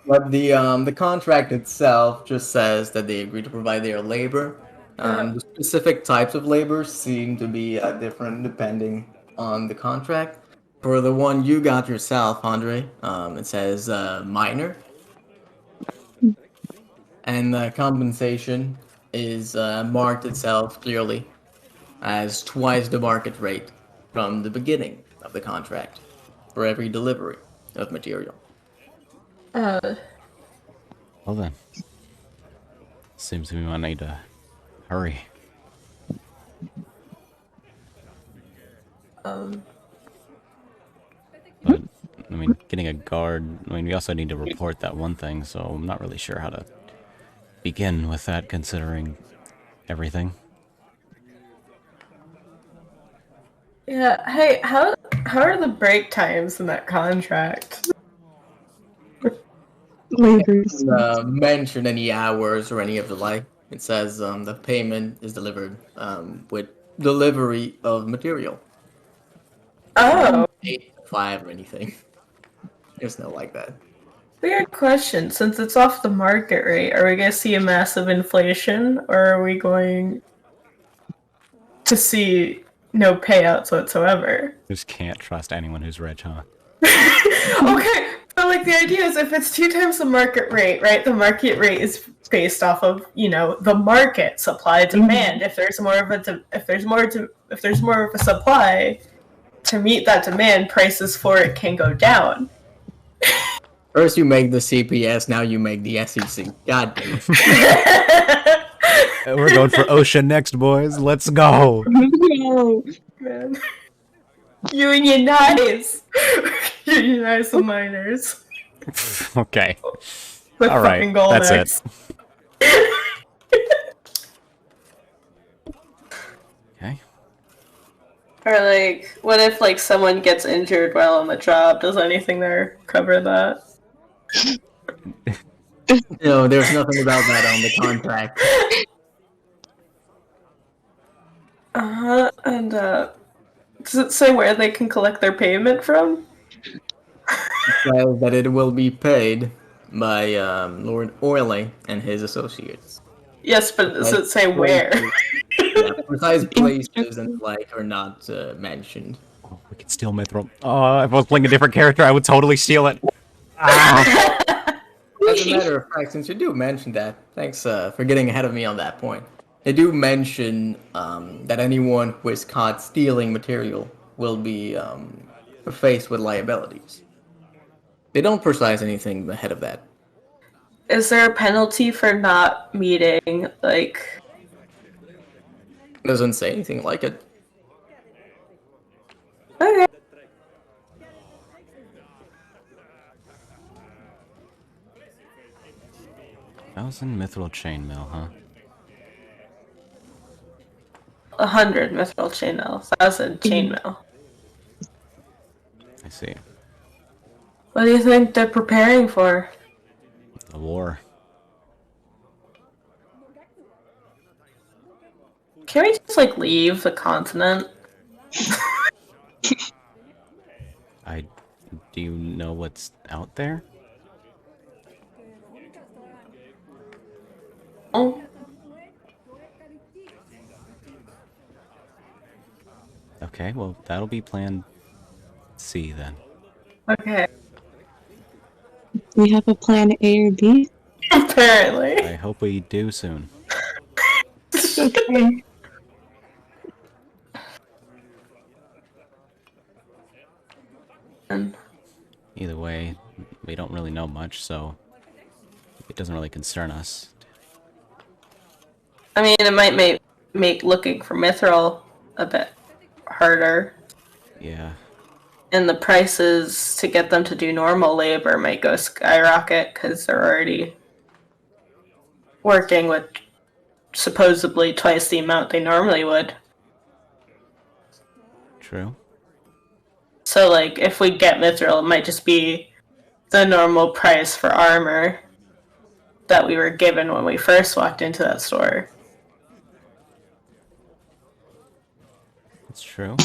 But the contract itself just says that they agree to provide their labor. The specific types of labor seem to be different depending on the contract. For the one you got yourself, Andre, it says minor. And the compensation is marked itself clearly as twice the market rate from the beginning of the contract for every delivery of material. Well then, seems we might need to hurry. But I mean, getting a guard. I mean, we also need to report that one thing, so I'm not really sure how to begin with that, considering everything. Yeah. Hey, how are the break times in that contract? Labors. Mention any hours or any of the like. It says the payment is delivered with delivery of material. Oh. 8 to 5 or anything. There's no like that. Weird question. Since it's off the market rate, are we going to see a massive inflation, or are we going to see no payouts whatsoever? Just can't trust anyone who's rich, huh? Okay, but like the idea is if it's 2 times the market rate, right? The market rate is based off of the market supply demand. If there's more of a supply to meet that demand, prices for it can go down. First you make the CPS, now you make the SEC. God damn it. We're going for Ocean next, boys. Let's go. No. Man. Unionize! Unionize the miners. Okay. The All right. fucking gold That's X. it. Okay. Or like, what if like someone gets injured while on the job? Does anything there cover that? No, there's nothing about that on the contract. And does it say where they can collect their payment from? It says that it will be paid by Lord Orley and his associates. Yes, but does it say where? Yeah, precise places and like are not mentioned. Oh, we could steal Mithril. Oh, if I was playing a different character, I would totally steal it. Ah. As a matter of fact, since you do mention that, thanks for getting ahead of me on that point. They do mention that anyone who is caught stealing material will be faced with liabilities. They don't precise anything ahead of that. Is there a penalty for not meeting, like... It doesn't say anything like it. Okay. Thousand Mithril Chainmail, huh? 100 mithril chainmail. 1,000 chainmail. I see. What do you think they're preparing for? The war. Can we just like leave the continent? Do you know what's out there? Oh. Okay, well, that'll be plan C then. Okay. We have a plan A or B. Apparently. I hope we do soon. Okay. Either way, we don't really know much, so it doesn't really concern us. I mean, it might make looking for mithril a bit harder. Yeah. And the prices to get them to do normal labor might go skyrocket because they're already working with supposedly twice the amount they normally would. True. So, like, if we get mithril, it might just be the normal price for armor that we were given when we first walked into that store. That's true.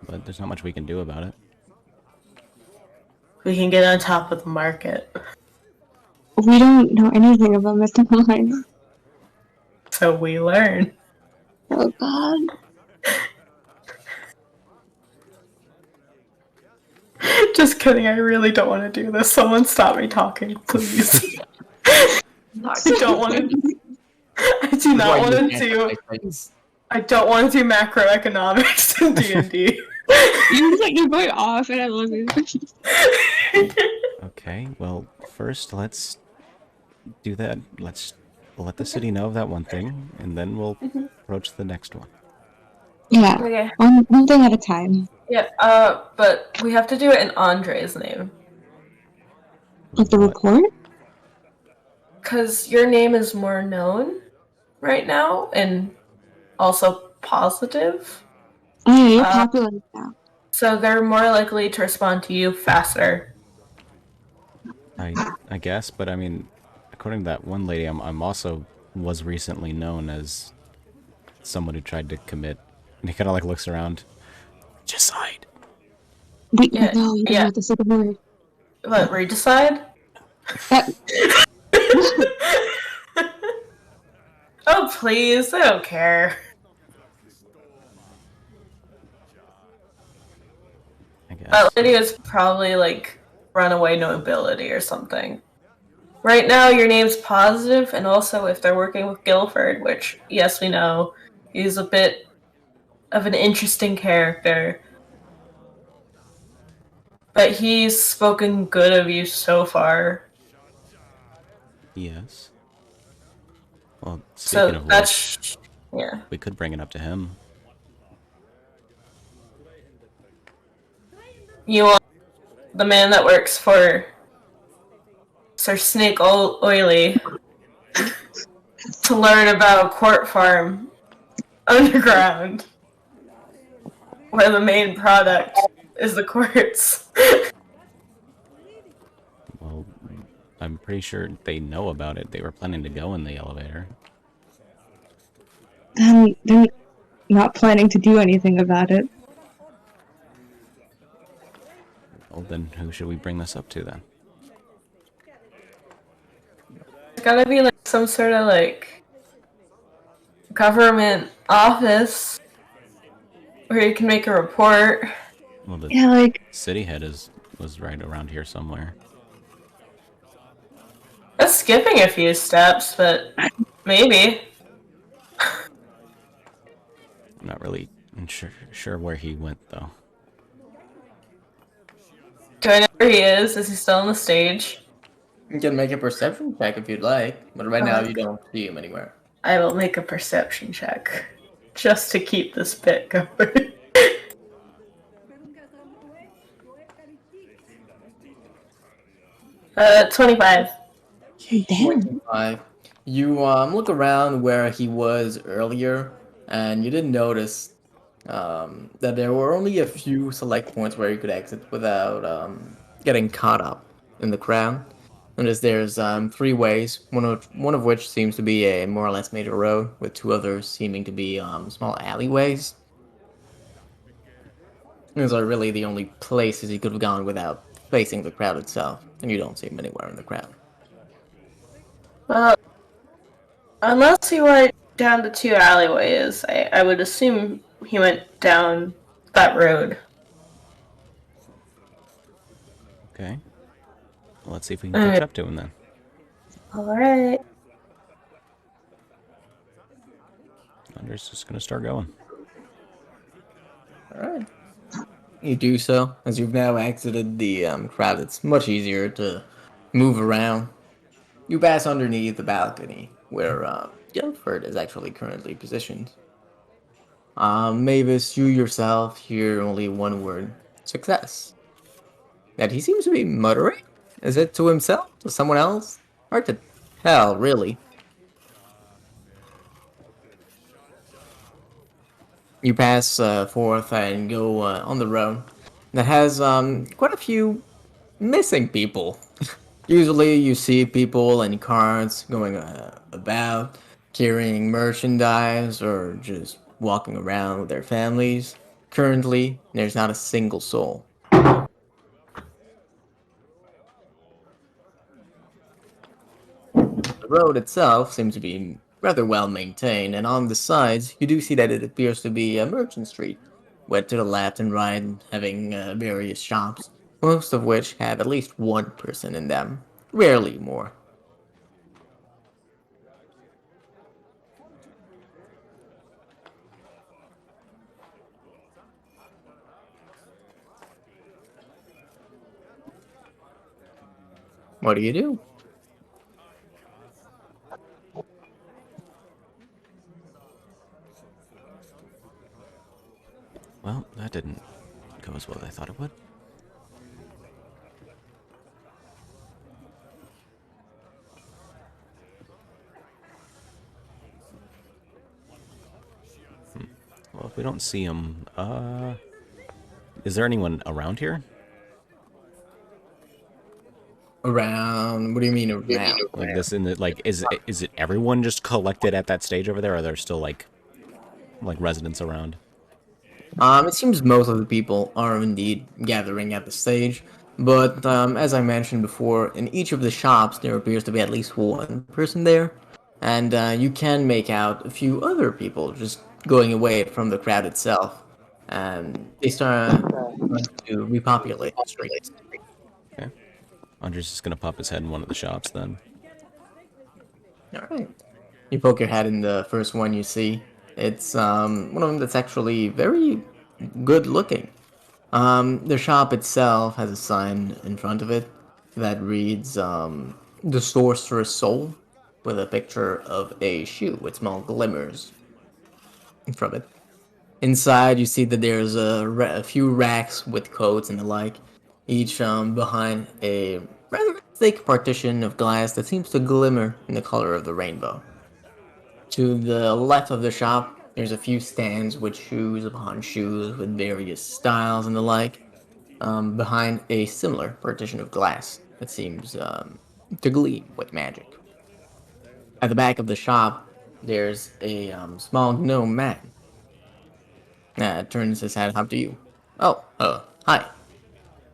But there's not much we can do about it. We can get on top of the market. We don't know anything about mythical line. So we learn. Oh god. Just kidding, I really don't want to do this. Someone stop me talking, please. I don't want to. I do not want to do. I don't want to do macroeconomics in D&D. You're going off, and I love it. Okay, well, first let's do that. Let's let the city know of that one thing, and then we'll approach the next one. Yeah. Okay. One thing at a time. Yeah, but we have to do it in Andre's name. Like the report? Because your name is more known right now, and also positive. Oh, yeah, you're popular now. So they're more likely to respond to you faster. I guess, but I mean, according to that one lady, I'm also was recently known as someone who tried to commit. And he kind of like looks around. Decide. Yeah, No, you don't yeah. have to say the word. What, regicide? That, no. Oh, please, I don't care. I guess. That lady is probably, like, runaway nobility or something. Right now, your name's positive, and also if they're working with Guilford, which, yes, we know, he's a bit of an interesting character. But he's spoken good of you so far. Yes. Well, speaking So of which, that's... yeah. we could bring it up to him. You want the man that works for Sir Snake Oily to learn about Court Farm underground, where the main product is the quartz. Well, I'm pretty sure they know about it. They were planning to go in the elevator. And they're not planning to do anything about it. Well, then who should we bring this up to then? It's gotta be like some sort of like government office where you can make a report. Well, the Yeah, like, city head was right around here somewhere. That's skipping a few steps, but maybe. I'm not really sure where he went though. Do I know where he is? Is he still on the stage? You can make a perception check if you'd like, but right now you don't see him anywhere. I will make a perception check just to keep this bit going. 25. damn. You look around where he was earlier, and you didn't notice that there were only a few select points where you could exit without getting caught up in the crowd. Notice there's 3 ways, one of which seems to be a more or less major road, with 2 others seeming to be small alleyways. Those are really the only places he could have gone without facing the crowd itself, and you don't see him anywhere in the crowd. Well, unless he went down the 2 alleyways, I would assume he went down that road. Okay. Well, let's see if we can catch up to him then. Alright. Thunder's just gonna start going. Alright. You do so. As you've now exited the crowd, it's much easier to move around. You pass underneath the balcony, where Guildford is actually currently positioned. Mavis, you yourself hear only one word: success. That he seems to be muttering? Is it to himself? To someone else? Hard to tell, really. You pass forth and go on the road that has quite a few missing people. Usually you see people in carts going about, carrying merchandise, or just walking around with their families. Currently, there's not a single soul. The road itself seems to be rather well maintained, and on the sides, you do see that it appears to be a merchant street, with to the left and right having various shops, most of which have at least one person in them, rarely more. What do you do? Well, that didn't go as well as I thought it would. Well, if we don't see him, is there anyone around here? Around? What do you mean around? Like this in the is it everyone just collected at that stage over there, or are there still like residents around? It seems most of the people are indeed gathering at the stage, but as I mentioned before, in each of the shops there appears to be at least one person there, and you can make out a few other people just going away from the crowd itself, and they start to repopulate the streets. Okay. Andre's just gonna pop his head in one of the shops then. All right. You poke your head in the first one you see. It's one of them that's actually very good looking. The shop itself has a sign in front of it that reads "The Sorcerer's Soul" with a picture of a shoe with small glimmers from it. Inside, you see that there's a few racks with coats and the like, each behind a rather thick partition of glass that seems to glimmer in the color of the rainbow. To the left of the shop, there's a few stands with shoes upon shoes with various styles and the like, behind a similar partition of glass that seems to gleam with magic. At the back of the shop, there's a small gnome man. Turns his head up to you. Oh, hi.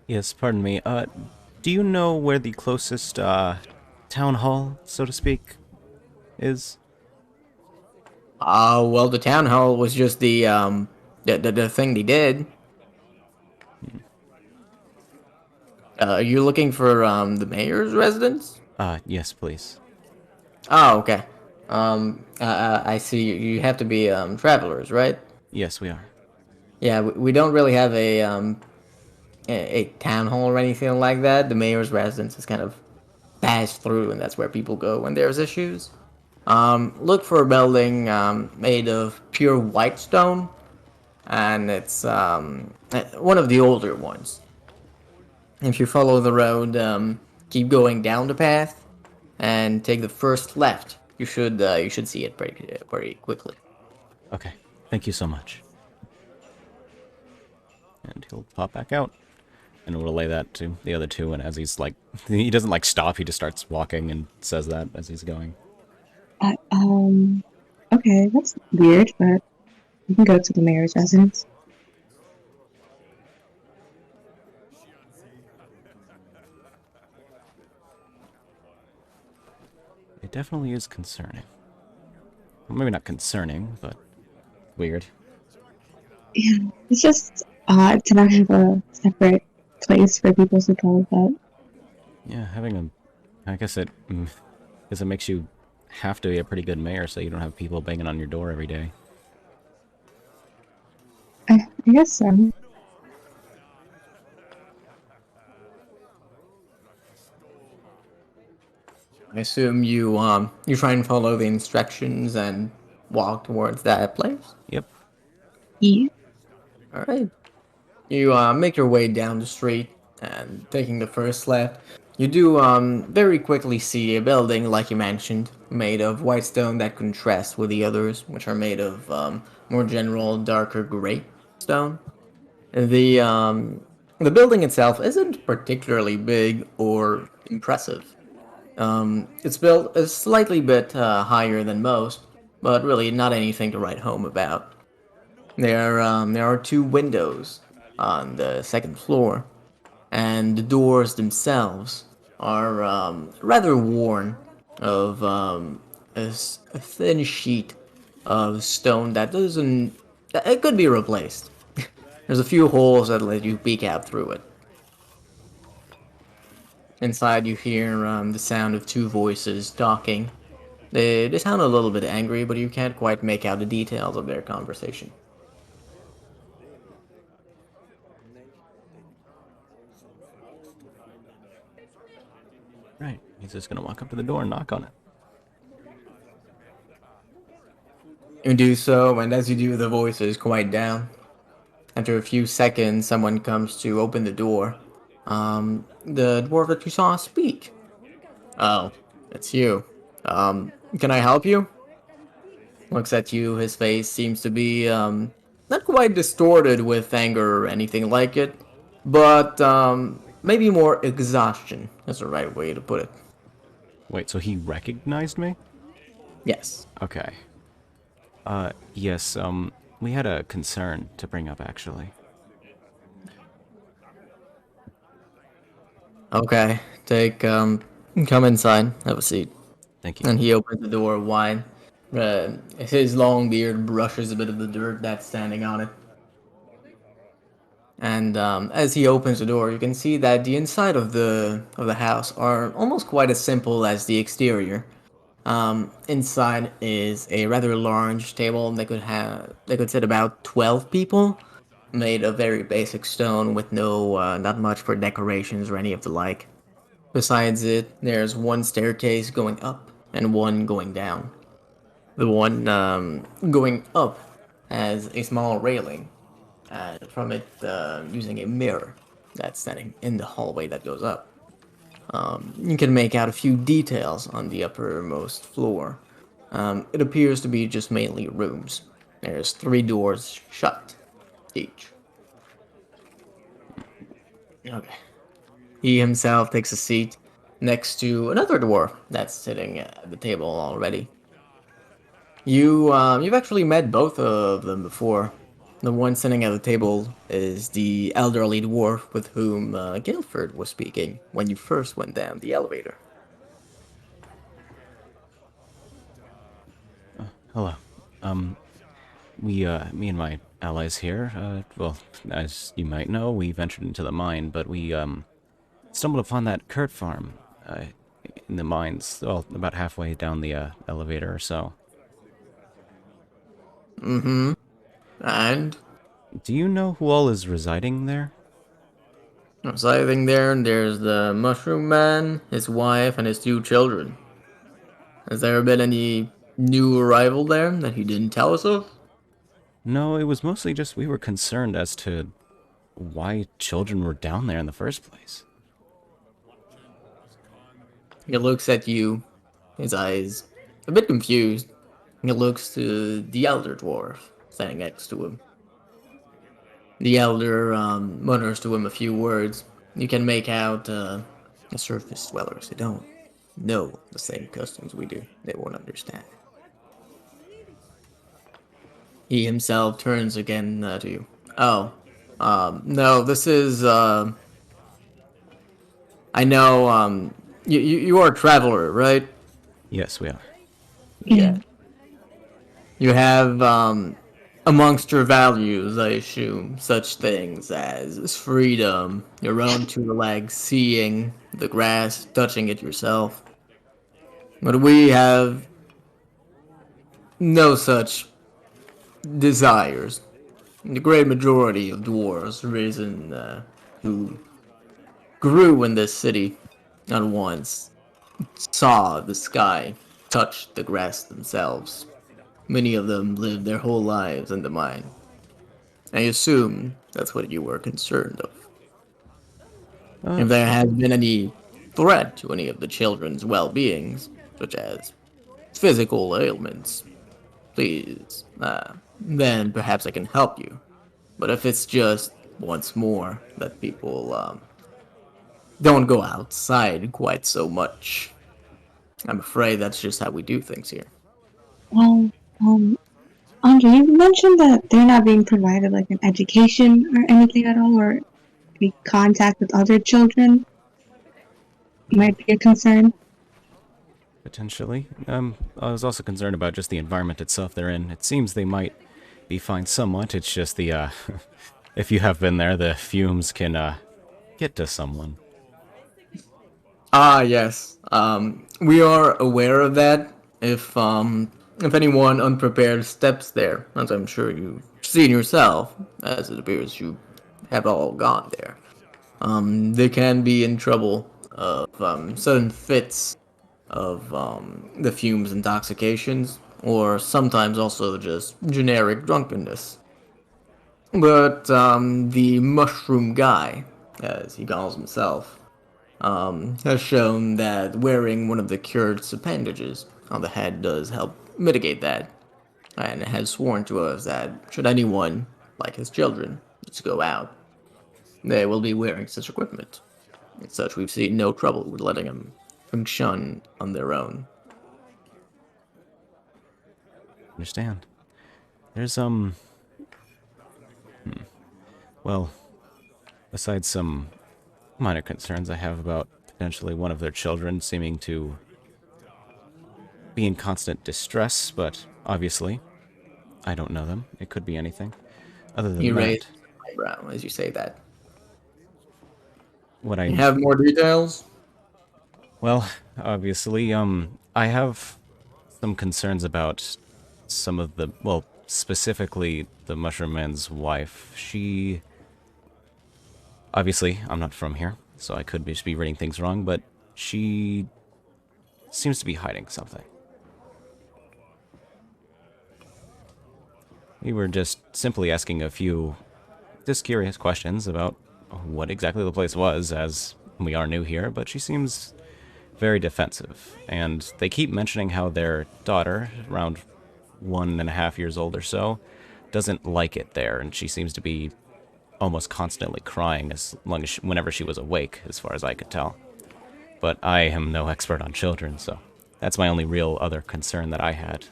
Yes, pardon me. Do you know where the closest town hall, so to speak, is? Well, the town hall was just the thing they did. Are you looking for the mayor's residence? Yes, please. Oh, okay. I see. You have to be travelers, right? Yes, we are. Yeah, we don't really have a town hall or anything like that. The mayor's residence is kind of passed through, and that's where people go when there's issues. Look for a building made of pure white stone, and it's one of the older ones. If you follow the road, keep going down the path, and take the first left. You should see it pretty quickly. Okay, thank you so much. And he'll pop back out. And we'll relay that to the other two, and as he's like, he doesn't like stop, he just starts walking and says that as he's going. Uh, um, okay, that's weird, but we can go to the mayor's residence. It definitely is concerning. Well, maybe not concerning, but weird. Yeah, it's just odd to not have a separate place for people to go about. Yeah, having a, I guess it makes you have to be a pretty good mayor so you don't have people banging on your door every day. I guess so. I assume you try and follow the instructions and walk towards that place. Yep. Yeah. All right. You make your way down the street and taking the first left. You do very quickly see a building, like you mentioned, made of white stone that contrasts with the others, which are made of more general, darker gray stone. The building itself isn't particularly big or impressive. It's built a slightly bit higher than most, but really not anything to write home about. There are two windows on the second floor, and the doors themselves are rather worn of a thin sheet of stone that doesn't. It could be replaced. There's a few holes that let you peek out through it. Inside, you hear the sound of two voices talking. They sound a little bit angry, but you can't quite make out the details of their conversation. Right. He's just gonna walk up to the door and knock on it. You do so, and as you do, the voices quiet down. After a few seconds, someone comes to open the door. The dwarf that you saw speak. Oh, it's you. Can I help you? Looks at you, his face seems to be, not quite distorted with anger or anything like it, but, maybe more exhaustion is the right way to put it. Wait, so he recognized me? Yes. Okay. Yes, We had a concern to bring up, actually. Okay, come inside, have a seat. Thank you. And he opens the door wide. His long beard brushes a bit of the dirt that's standing on it. And as he opens the door, you can see that the inside of the house are almost quite as simple as the exterior. Inside is a rather large table that could sit about 12 people, made of very basic stone with not much for decorations or any of the like. Besides it, there's one staircase going up and one going down. The one going up has a small railing, from it using a mirror that's standing in the hallway that goes up. You can make out a few details on the uppermost floor. It appears to be just mainly rooms. There's 3 doors shut each. Okay. He himself takes a seat next to another dwarf that's sitting at the table already. You've actually met both of them before. The one sitting at the table is the elderly dwarf with whom Guilford was speaking when you first went down the elevator. Hello. Me and my allies here, well, as you might know, we ventured into the mine, but we, stumbled upon that Kurt farm, in the mines, well, about halfway down the, elevator or so. And Do you know who all is residing there? residing there's the Mushroom Man, his wife, and his 2 children. Has there been any new arrival there that he didn't tell us of? No, it was mostly just we were concerned as to why children were down there in the first place. He looks at you, his eyes a bit confused. He looks to the elder dwarf standing next to him. The elder mutters to him a few words. You can make out the surface dwellers. They don't know the same customs we do. They won't understand. He himself turns again to you. Oh, no, this is, I know, you are a traveler, right? Yes, we are. Yeah. You have, amongst your values, I assume, such things as freedom, your own 2 legs, seeing the grass, touching it yourself. But we have no such desires. The great majority of dwarves who grew in this city at once saw the sky touch the grass themselves. Many of them lived their whole lives in the mine. I assume that's what you were concerned of. If there has been any threat to any of the children's well-beings, such as physical ailments, please, then perhaps I can help you. But if it's just once more that people don't go outside quite so much, I'm afraid that's just how we do things here. Well, Andre, you mentioned that they're not being provided like an education or anything at all, or any contact with other children. Might be a concern. Potentially. I was also concerned about just the environment itself they're in. It seems they might be fine somewhat. It's just the, if you have been there, the fumes can, get to someone. Ah, yes. We are aware of that. If anyone unprepared steps there, as I'm sure you've seen yourself, as it appears you have all gone there, they can be in trouble of sudden fits of the fumes intoxications, or sometimes also just generic drunkenness. But the mushroom guy, as he calls himself, has shown that wearing one of the cured's appendages on the head does help mitigate that, and has sworn to us that should anyone, like his children, just go out, they will be wearing such equipment. As such, we've seen no trouble with letting them function on their own. Understand. There's, Well, besides some minor concerns I have about potentially one of their children seeming to be in constant distress, but obviously, I don't know them. It could be anything. Other than You raise that, an eyebrow as you say that. what You I have more details? well, obviously, I have some concerns about some of the, well, specifically the Mushroom Man's wife. She, obviously, I'm not from here, so I could just be reading things wrong, but she seems to be hiding something. We were just simply asking a few just curious questions about what exactly the place was, as we are new here, but she seems very defensive. And they keep mentioning how their daughter, around 1.5 years old or so, doesn't like it there, and she seems to be almost constantly crying as long as whenever she was awake, as far as I could tell. But I am no expert on children, so that's my only real other concern that I had.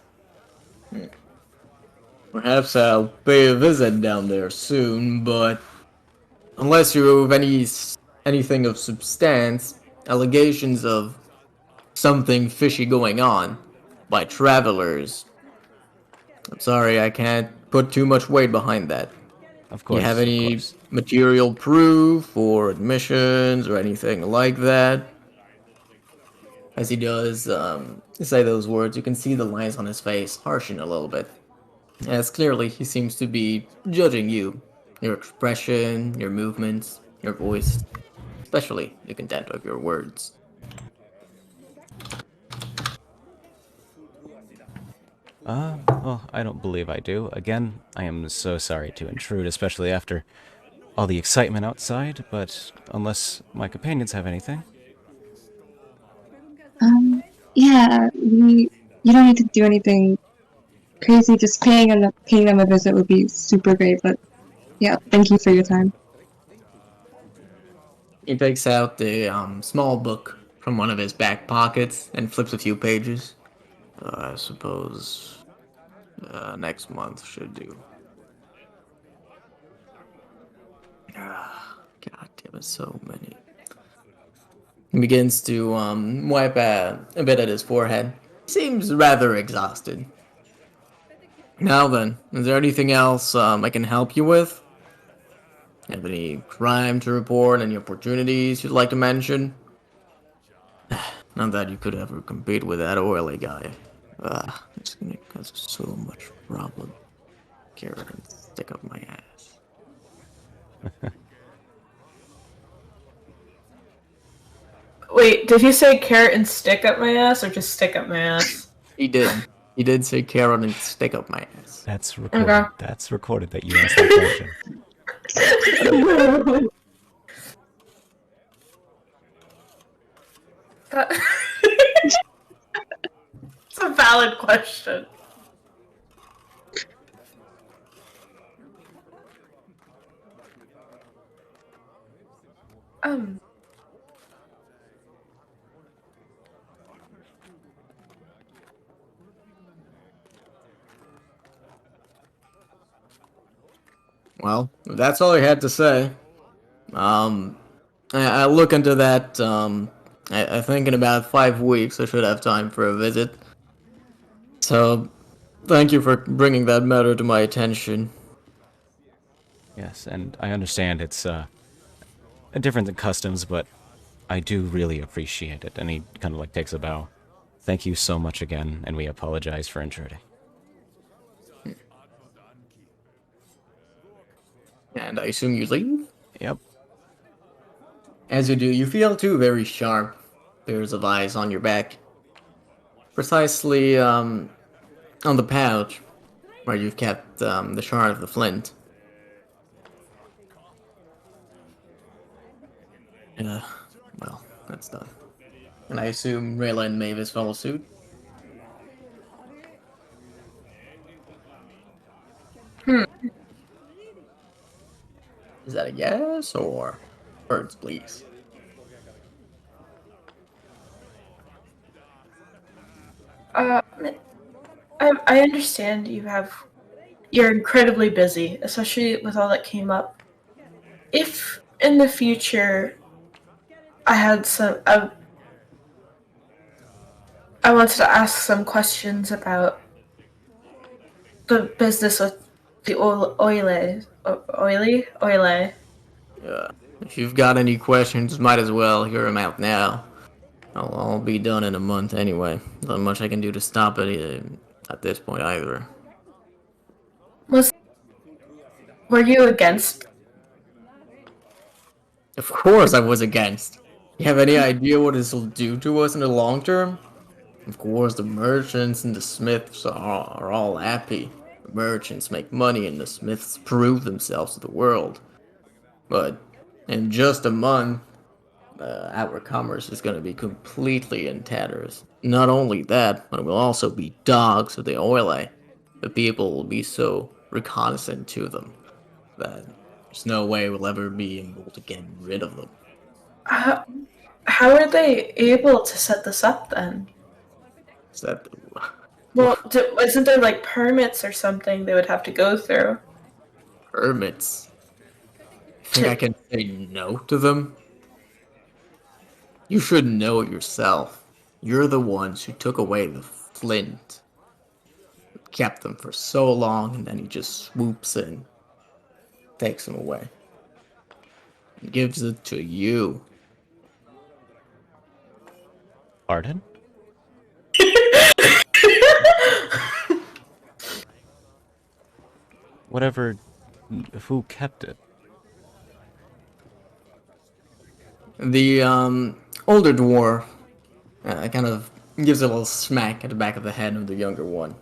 Perhaps I'll pay a visit down there soon, but unless you have anything of substance, allegations of something fishy going on by travelers, I'm sorry, I can't put too much weight behind that. Of You have course, of any course. material proof or admissions or anything like that? As he does say those words, you can see the lines on his face harshen a little bit. As clearly he seems to be judging you, your expression, your movements, your voice, especially the content of your words. Well, I don't believe I do. Again, I am so sorry to intrude, especially after all the excitement outside, but unless my companions have anything. Um, yeah, you don't need to do anything crazy. Just paying them a visit would be super great. But yeah, thank you for your time. He takes out a small book from one of his back pockets and flips a few pages. I suppose next month should do. God damn it, so many. He begins to wipe a bit at his forehead. He seems rather exhausted. Now then, is there anything else I can help you with? Have any crime to report? Any opportunities you'd like to mention? Not that you could ever compete with that oily guy. It's gonna cause so much problem. Carrot and stick up my ass. Wait, did he say carrot and stick up my ass or just stick up my ass? He did. He did say carrot and stick up my ass. That's Okay. recorded. That's recorded that you asked that question. That- it's a valid question. Um, Well, that's all I had to say. I look into that. I think in about 5 weeks I should have time for a visit. So, thank you for bringing that matter to my attention. Yes, and I understand it's different than customs, but I do really appreciate it. And he kind of like takes a bow. Thank you so much again, and we apologize for intruding. And I assume you leave? Yep. As you do, you feel two very sharp pairs of eyes on your back. Precisely on the pouch where you've kept the shard of the flint. Well, that's done. And I assume Rayla and Mavis follow suit? Is that a yes or words, please? I understand you're incredibly busy, especially with all that came up. If in the future I had I wanted to ask some questions about the business with the oily. If you've got any questions, might as well hear them out now. I'll be done in a month anyway. Not much I can do to stop it at this point either. Were you against? Of course I was against. You have any idea what this will do to us in the long term? Of course, the merchants and the smiths are all happy. The merchants make money and the smiths prove themselves to the world. But in just a month, our commerce is going to be completely in tatters. Not only that, but it will also be dogs of the oil. The people will be so reconnaissant to them that there's no way we'll ever be able to get rid of them. How are they able to set this up then? Is that Well, isn't there like permits or something they would have to go through? permits? Think I can say no to them? You should know it yourself. You're the ones who took away the flint. Kept them for so long, and then he just swoops in, takes them away, and gives it to you. Pardon? Whatever. Who kept it? The older dwarf kind of gives a little smack at the back of the head of the younger one.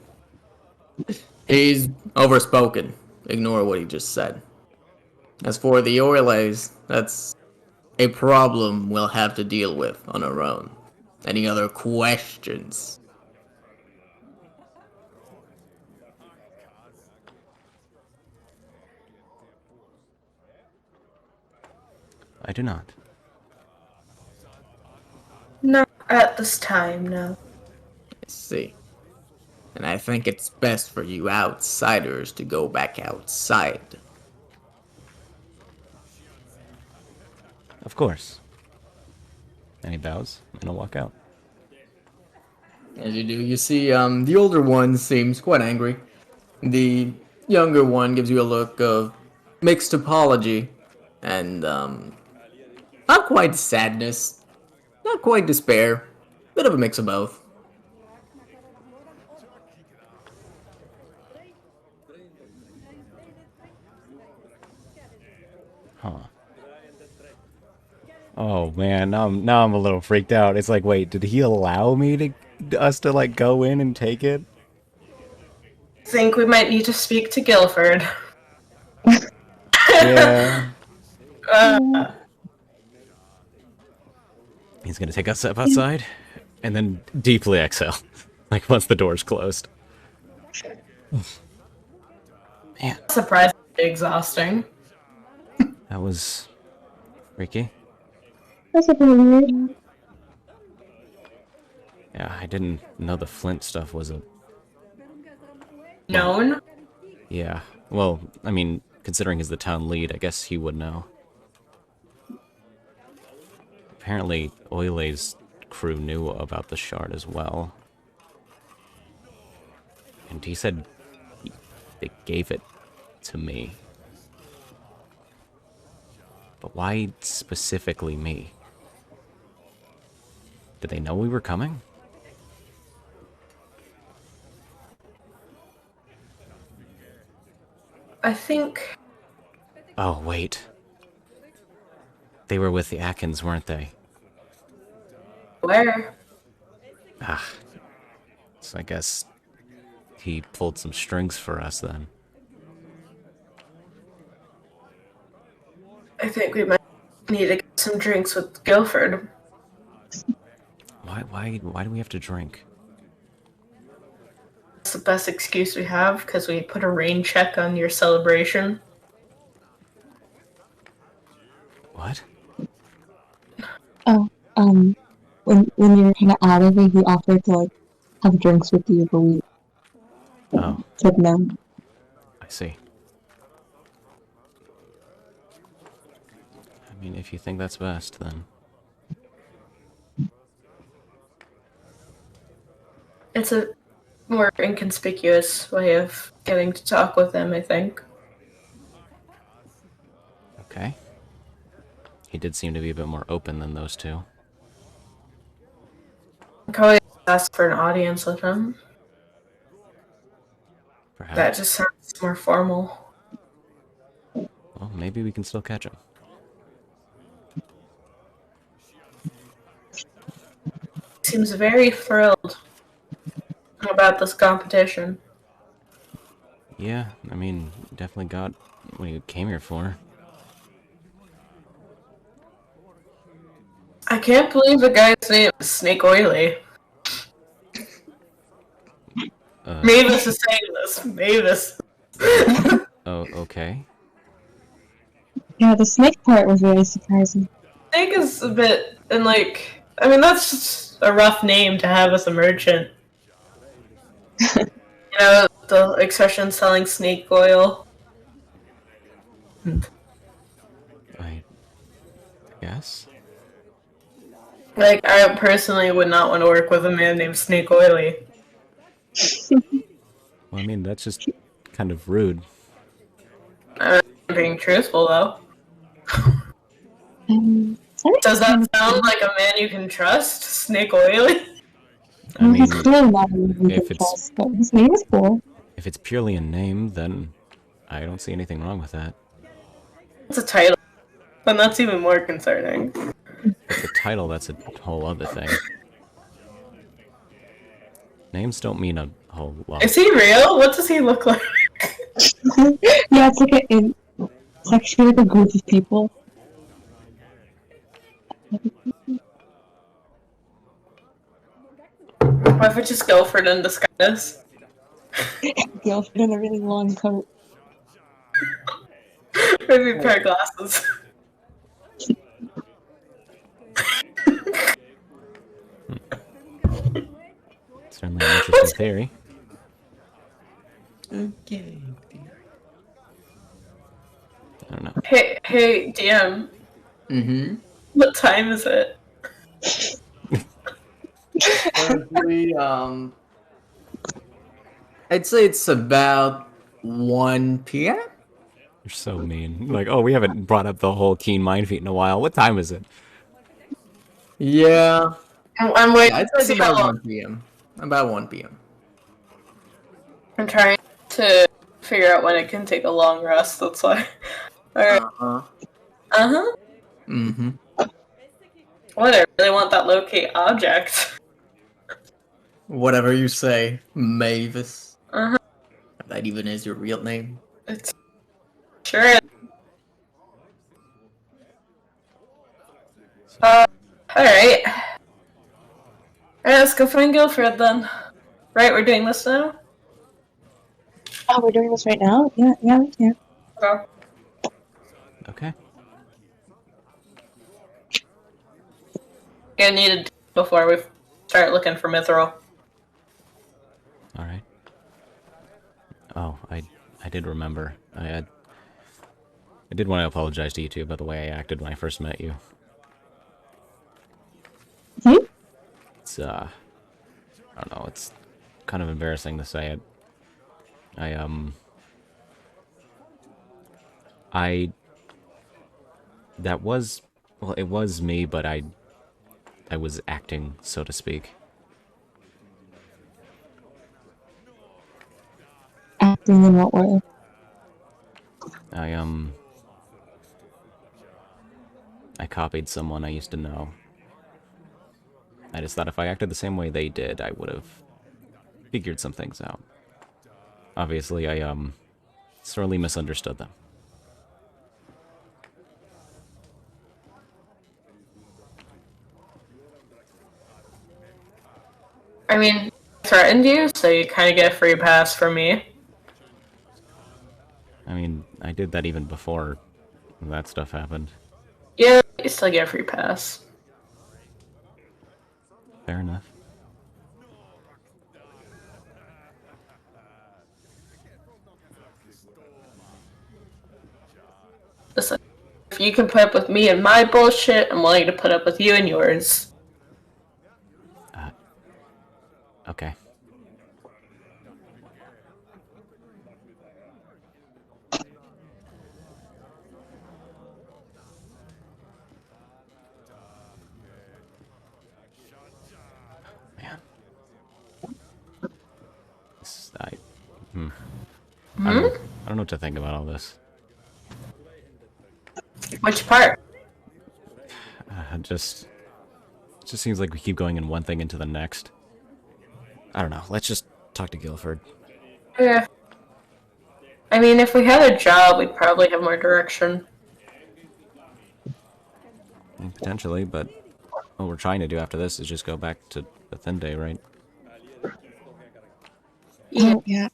He's overspoken. Ignore what he just said. As for the Orlays, that's a problem we'll have to deal with on our own. Any other questions? I do not. Not at this time, no. I see. And I think it's best for you outsiders to go back outside. Of course. And he bows, and I'll walk out. As you do, you see the older one seems quite angry. The younger one gives you a look of mixed apology and not quite sadness, not quite despair, bit of a mix of both. Huh. Oh man, now I'm a little freaked out. It's like, wait, did he allow us to like go in and take it? I think we might need to speak to Guilford. Yeah. He's gonna take a step outside, and then deeply exhale, like once the door's closed. Man, Surprisingly exhausting. that was freaky. That's a bit weird. Yeah, I didn't know the Flint stuff was a... Known? Yeah, well, I mean, considering he's the town lead, I guess he would know. Apparently, Oile's crew knew about the shard as well. And he said they gave it to me. But why specifically me? Did they know we were coming? I think... Oh, wait. They were with the Atkins, weren't they? Where? Ah. So I guess he pulled some strings for us then. I think we might need to get some drinks with Guilford. Why do we have to drink? That's the best excuse we have, because we put a rain check on your celebration. What? Oh, when you're kind of out of it, he offered to like have drinks with you, but we Oh, said no. I see. I mean, if you think that's best, then... It's a more inconspicuous way of getting to talk with him, I think. Okay. He did seem to be a bit more open than those two. I could always ask for an audience with him. Perhaps. That just sounds more formal. Well, maybe we can still catch him. Seems very thrilled about this competition. Yeah, I mean, definitely got what he came here for. I can't believe the guy's name is Snake Oily. Mavis is saying this. Mavis. Oh, okay. Yeah, the snake part was really surprising. Snake is a bit, and like, I mean, that's just a rough name to have as a merchant. You know, the expression selling snake oil. I guess. Like, I personally would not want to work with a man named Snake Oily. Well, I mean, that's just kind of rude. I'm being truthful, though. Sorry, Does that sound like a man you can trust? Snake Oily? I mean, he's clearly not a man you if can it's trust, but his name is cool. if it's purely a name, then I don't see anything wrong with that. It's a title. Then that's even more concerning. If it's a title, that's a whole other thing. Names don't mean a whole lot. Is he real? What does he look like? Yeah, it's actually like a group of people. What if it's just Guilford in disguise? Guilford in a really long coat. Maybe a pair of glasses. Certainly an interesting theory. Okay. I don't know. Hey, DM. Mm-hmm. What time is it? Currently, I'd say it's about 1 p.m. You're so mean. Like, oh, we haven't brought up the whole Keen Mind Feat in a while. What time is it? Yeah. I'm waiting I'd to say see it's how about long. 1 p.m. About 1 p.m. I'm trying to figure out when it can take a long rest, that's why. Alright. Uh-huh. Uh-huh. Mm-hmm. What, I really want that locate object. Whatever you say, Mavis. Uh-huh. If that even is your real name. It's sure is. Alright. Alright, let's go find Guilford then. Right, we're doing this now? Oh, we're doing this right now? Yeah, we can. Okay. Okay. Gonna need it before we start looking for Mithril. All right. Oh, I did remember. I did want to apologize to you two about the way I acted when I first met you. Hmm? It's I don't know. It's kind of embarrassing to say it. That was, well, it was me, but I was acting, so to speak. Acting in what way? I copied someone I used to know. I just thought if I acted the same way they did, I would have figured some things out. Obviously, I sorely misunderstood them. I mean, I threatened you, so you kind of get a free pass from me. I mean, I did that even before that stuff happened. Yeah, you still get a free pass. Fair enough. If you can put up with me and my bullshit, I'm willing to put up with you and yours. Okay. Man. I don't know. I don't know what to think about all this. Which part? It just seems like we keep going in one thing into the next. I don't know. Let's just talk to Guilford. Yeah. I mean, if we had a job, we'd probably have more direction. Potentially, but what we're trying to do after this is just go back to the thin day, right? Yeah. Oh, yeah.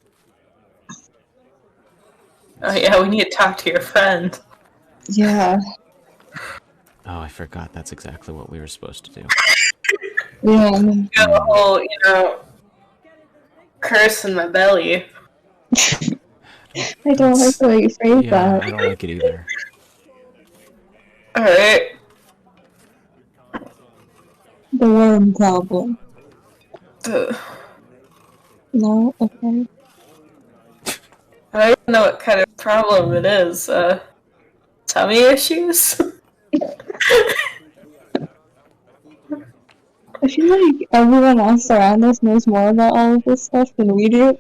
Oh yeah, we need to talk to your friend. Yeah. Oh, I forgot. That's exactly what we were supposed to do. Yeah. The whole, curse in my belly. I don't like the way you phrase Yeah, that. I don't like it either. Alright. The worm problem. Ugh. No? Okay. I don't know what kind of problem it is. Tummy issues? I feel like everyone else around us knows more about all of this stuff than we do.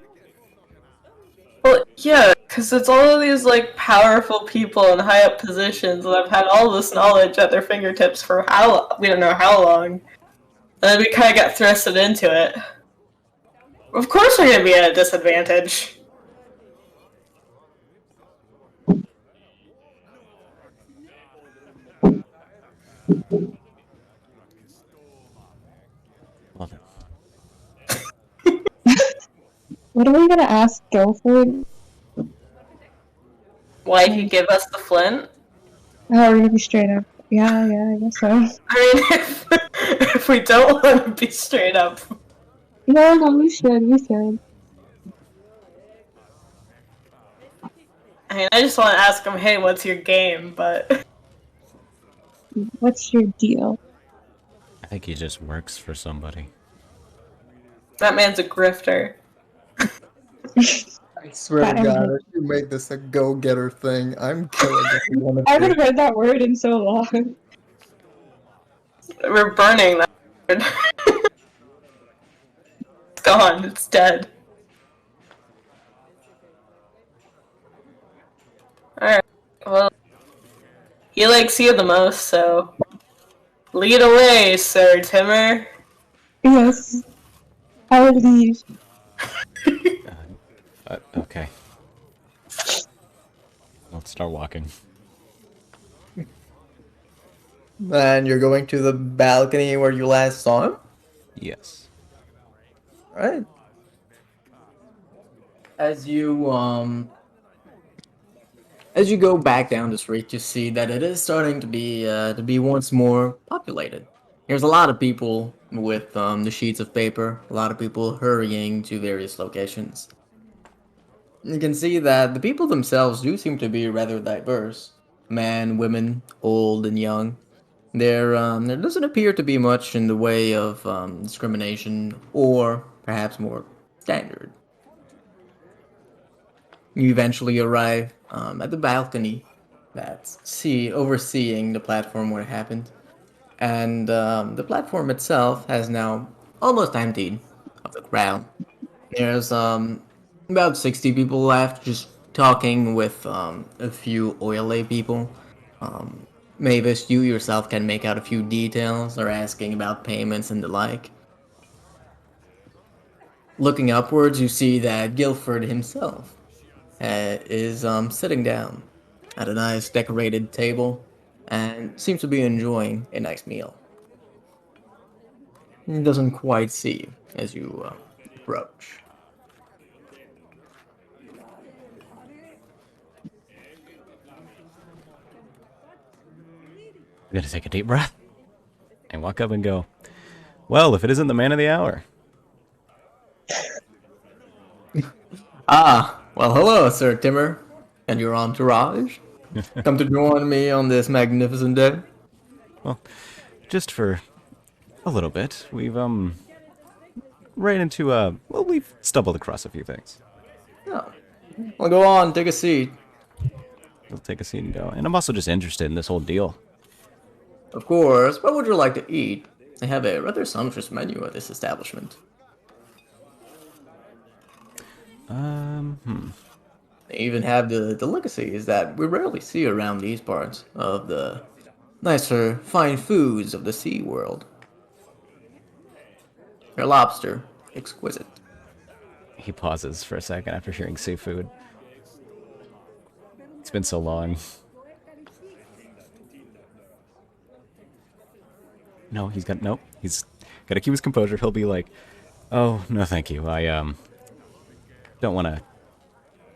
Well, yeah, because it's all of these, powerful people in high up positions that have had all this knowledge at their fingertips for we don't know how long. And then we kind of got thrusted into it. Of course we're going to be at a disadvantage. Love it. What are we gonna ask Guilford? Why he give us the flint? Oh, we're gonna be straight up. Yeah, I guess so. I mean, if we don't want to be straight up. No, we should. I mean, I just want to ask him, hey, what's your game? But What's your deal? I think he just works for somebody. that man's a grifter. I swear to God, if you make this a go-getter thing, I'm killing every one of I you. haven't heard that word in so long. We're burning that word. It's gone. It's dead. Alright. Well, he likes you the most, so lead away, Sir Timmer. Yes. I would leave. Okay. Let's start walking. And you're going to the balcony where you last saw him? Yes. Right. As you go back down the street, you see that it is starting to be once more populated. There's a lot of people with the sheets of paper, a lot of people hurrying to various locations. You can see that the people themselves do seem to be rather diverse. Men, women, old and young. There doesn't appear to be much in the way of discrimination, or perhaps more standard. You eventually arrive at the balcony that's overseeing the platform where it happened, and the platform itself has now almost emptied of the crowd. There's about 60 people left, just talking with a few oil people. Mavis, you yourself can make out a few details. They're asking about payments and the like. Looking upwards, you see that Guilford himself is sitting down at a nice decorated table and seems to be enjoying a nice meal. He doesn't quite see you as you approach. I'm gonna take a deep breath and walk up and go, well, if it isn't the man of the hour. Ah, well, hello, Sir Timmer, and your entourage. come to join me on this magnificent day? Well, just for a little bit, we've ran into well, we've stumbled across a few things. No. Well, go on, take a seat. We'll take a seat and go. And I'm also just interested in this whole deal. Of course, what would you like to eat? They have a rather sumptuous menu at this establishment. They even have the delicacies that we rarely see around these parts of the nicer, fine foods of the sea world. Their lobster, exquisite. He pauses for a second after hearing seafood. It's been so long. No, he's got nope. He's got to keep his composure. He'll be like, "Oh no, thank you. I don't want to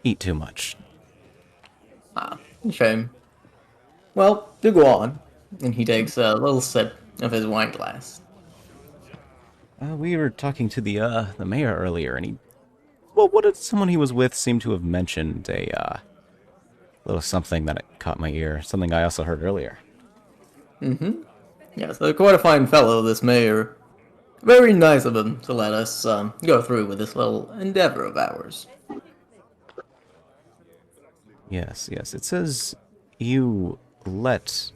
eat too much." Ah, shame. Well, do go on. And he takes a little sip of his wine glass. We were talking to the mayor earlier, and well, what did someone he was with seem to have mentioned a little something that caught my ear. Something I also heard earlier. Yes, quite a fine fellow, this mayor. Very nice of him to let us go through with this little endeavor of ours. Yes, yes. It says you let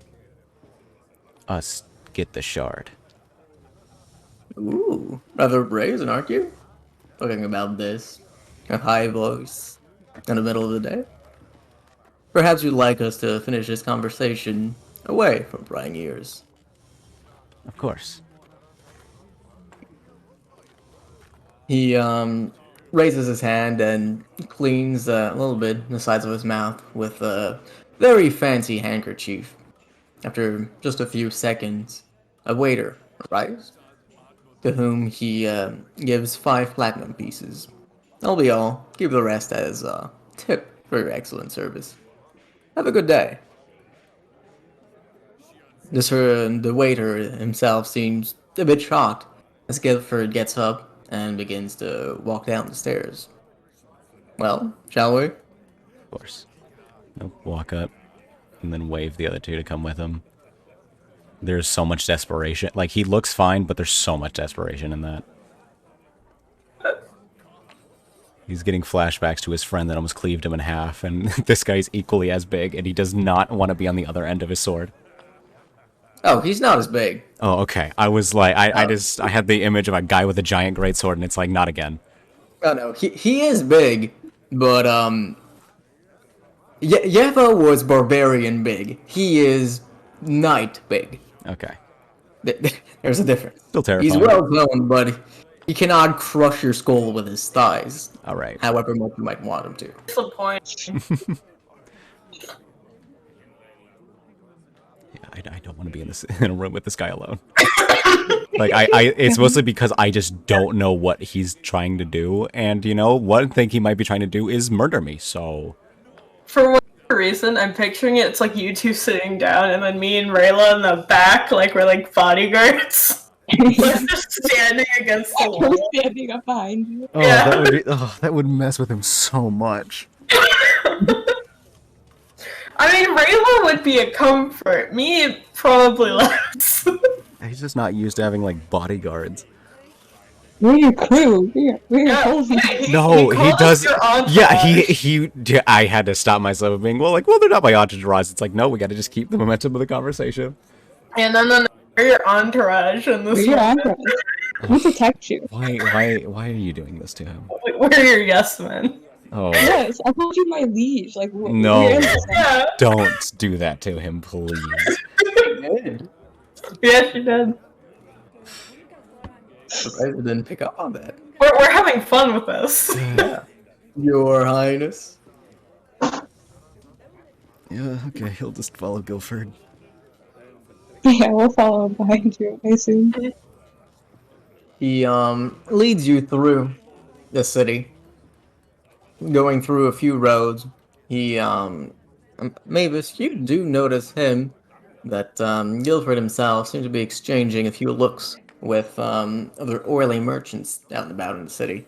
us get the shard. Ooh, rather brazen, aren't you? Talking about this. A high voice in the middle of the day. Perhaps you'd like us to finish this conversation away from prying ears. Of course. He raises his hand and cleans a little bit the sides of his mouth with a very fancy handkerchief. After just a few seconds, a waiter arrives, to whom he gives 5 platinum pieces. That'll be all. Keep the rest as tip for your excellent service. Have a good day. The waiter himself seems a bit shocked as Guilford gets up and begins to walk down the stairs. Well, shall we? Of course. He'll walk up and then wave the other two to come with him. There's so much desperation. Like, he looks fine, but there's so much desperation in that. He's getting flashbacks to his friend that almost cleaved him in half, and this guy's equally as big, and he does not want to be on the other end of his sword. Oh, he's not as big. Oh, okay. I was like, I had the image of a guy with a giant greatsword, and it's like, not again. Oh no, he is big, but Yeva was barbarian big. He is knight big. Okay. There's a difference. Still terrifying. He's well known, but he cannot crush your skull with his thighs. All right. However much you might want him to. What's the point? Yeah, I don't want to be in a room with this guy alone. Like, it's mostly because I just don't know what he's trying to do, and you know, one thing he might be trying to do is murder me. So, For whatever reason, I'm picturing it's like you two sitting down, and then me and Rayla in the back, like we're like bodyguards, like just standing against the We're wall. standing up behind you. Yeah. that would mess with him so much. I mean, Rayla would be a comfort. Me, probably less. He's just not used to having like bodyguards. We're your crew. We're your whole No, he calls does. your entourage. Yeah, I had to stop myself from being well, they're not my entourage. It's like, no, we got to just keep the momentum of the conversation. And then we're your entourage in this We're your moment. entourage. We protect you. Why are you doing this to him? We're your yes men. Oh, Yes, I told you my liege. Like, No. we're innocent. Yeah. don't do that to him, please. Yes, you did. Surprised I didn't pick up on that. We're having fun with this. Your Highness. Yeah, okay, he'll just follow Guilford. Yeah, we'll follow behind you, I assume. He leads you through the city, going through a few roads. He Mavis, you do notice him that Guilford himself seems to be exchanging a few looks with other oily merchants out and about in the city.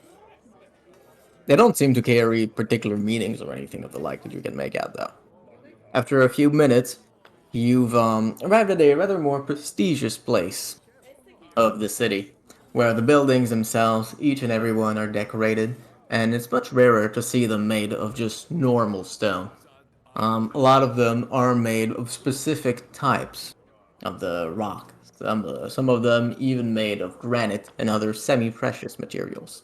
They don't seem to carry particular meanings or anything of the like that you can make out, though. After a few minutes, you've arrived at a rather more prestigious place of the city, where the buildings themselves, each and every one, are decorated, and it's much rarer to see them made of just normal stone. A lot of them are made of specific types of the rock. Some of them even made of granite and other semi-precious materials.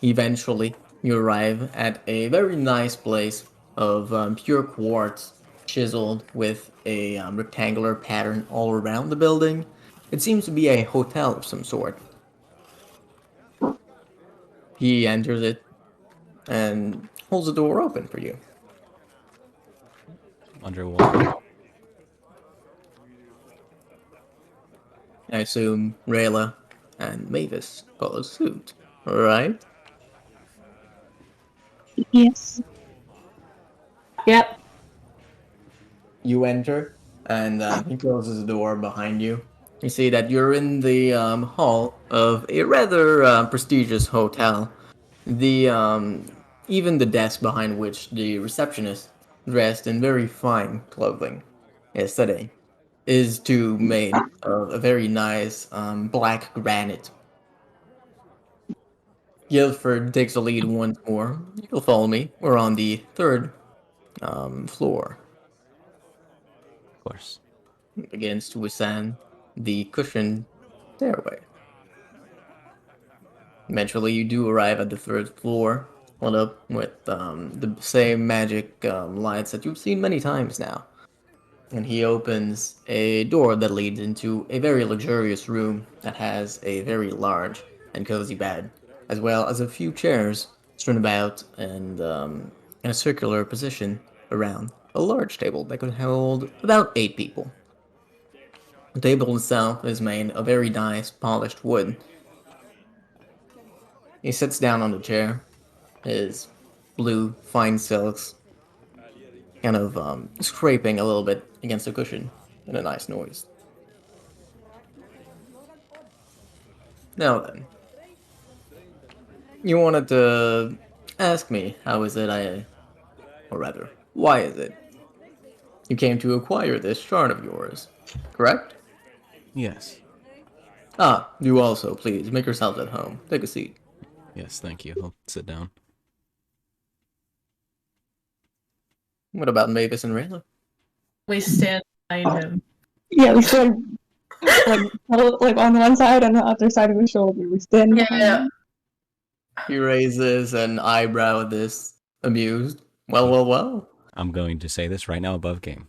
Eventually, you arrive at a very nice place of pure quartz, chiseled with a rectangular pattern all around the building. It seems to be a hotel of some sort. He enters it and holds the door open for you. Andre will walk in. I assume Rayla and Mavis follow suit, right? Yes. Yep. You enter, and he closes the door behind you. You see that you're in the hall of a rather prestigious hotel. The even the desk behind which the receptionist, dressed in very fine clothing, is sitting, is too made of a very nice black granite. Guilford takes the lead once more. You'll follow me. We're on the third floor. Of course. Begins to ascend the cushioned stairway. Eventually, you do arrive at the third floor, lit up with the same magic lights that you've seen many times now. And he opens a door that leads into a very luxurious room that has a very large and cozy bed, as well as a few chairs strewn about and in a circular position around a large table that could hold about 8 people. The table itself is made of very nice polished wood. He sits down on the chair, his blue fine silks kind of scraping a little bit against the cushion in a nice noise. Now then, you wanted to ask me how is it or rather, why is it you came to acquire this shard of yours, correct? Yes. Ah, you also, please, make yourselves at home. Take a seat. Yes, thank you. I'll sit down. What about Mavis and Rayla? We stand behind him. Yeah, we stand like on one side and the other side of the shoulder. We stand behind Yeah. him. He raises an eyebrow at this, amused. Well, well, well. I'm going to say this right now above game.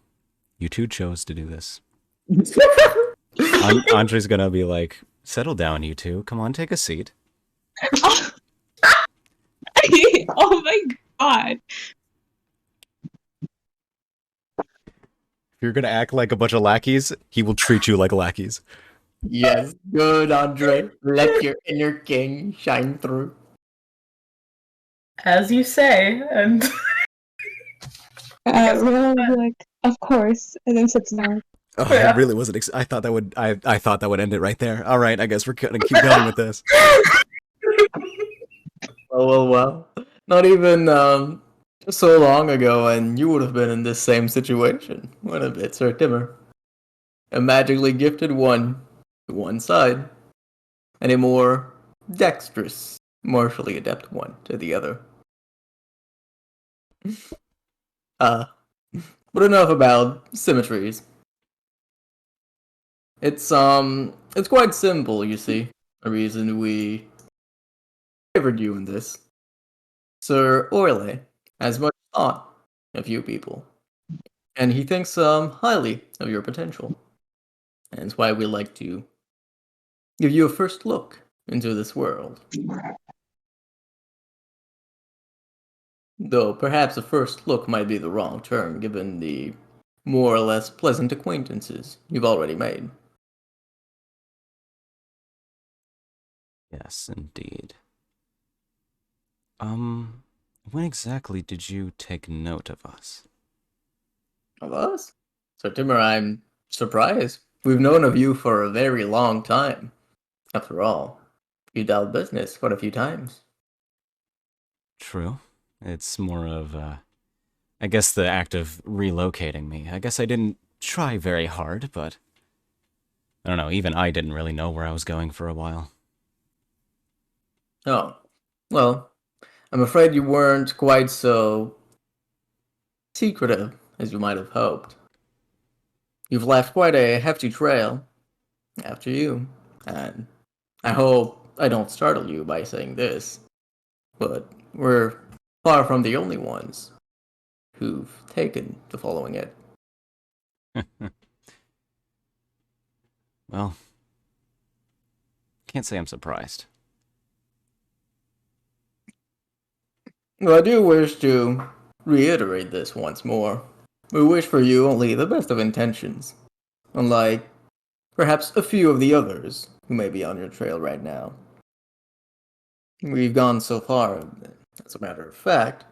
You two chose to do this. Andre's gonna be like, settle down, you two. Come on, take a seat. Oh my god. If you're gonna act like a bunch of lackeys, he will treat you like lackeys. Yes, good, Andre. Let your inner king shine through. As you say, and Rayla will be like, of course, and then sits down. Oh, Yeah. I really wasn't. I thought that would. I thought that would end it right there. All right, I guess we're gonna keep going with this. Well. Not even so long ago, and you would have been in this same situation. What a bit, Sir Timmer. A magically gifted one to one side, and a more dexterous, martially adept one to the other. But enough about symmetries. It's quite simple, you see. The reason we favored you in this. Sir Orley has much thought of you people, and he thinks highly of your potential. And it's why we like to give you a first look into this world. Though perhaps a first look might be the wrong term, given the more or less pleasant acquaintances you've already made. Yes, indeed. When exactly did you take note of us? Of us? Sir Timur, I'm surprised. We've known of you for a very long time. After all, you dealt business quite a few times. True. It's more of I guess the act of relocating me. I guess I didn't try very hard, but I don't know, even I didn't really know where I was going for a while. Oh, well, I'm afraid you weren't quite so secretive as you might have hoped. You've left quite a hefty trail after you, and I hope I don't startle you by saying this, but we're far from the only ones who've taken to following it. Well, can't say I'm surprised. Well, I do wish to reiterate this once more. We wish for you only the best of intentions, unlike perhaps a few of the others who may be on your trail right now. We've gone so far, as a matter of fact,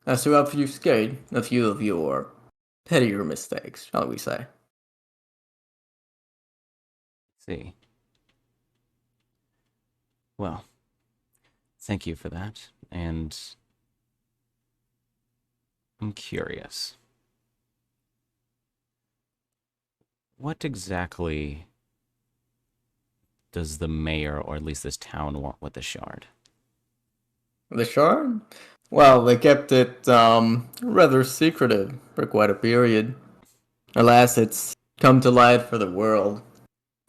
as to obfuscate a few of your pettier mistakes, shall we say. See. Well, thank you for that, and I'm curious. What exactly does the mayor, or at least this town, want with the shard? The shard? Well, they kept it rather secretive for quite a period. Alas, it's come to light for the world.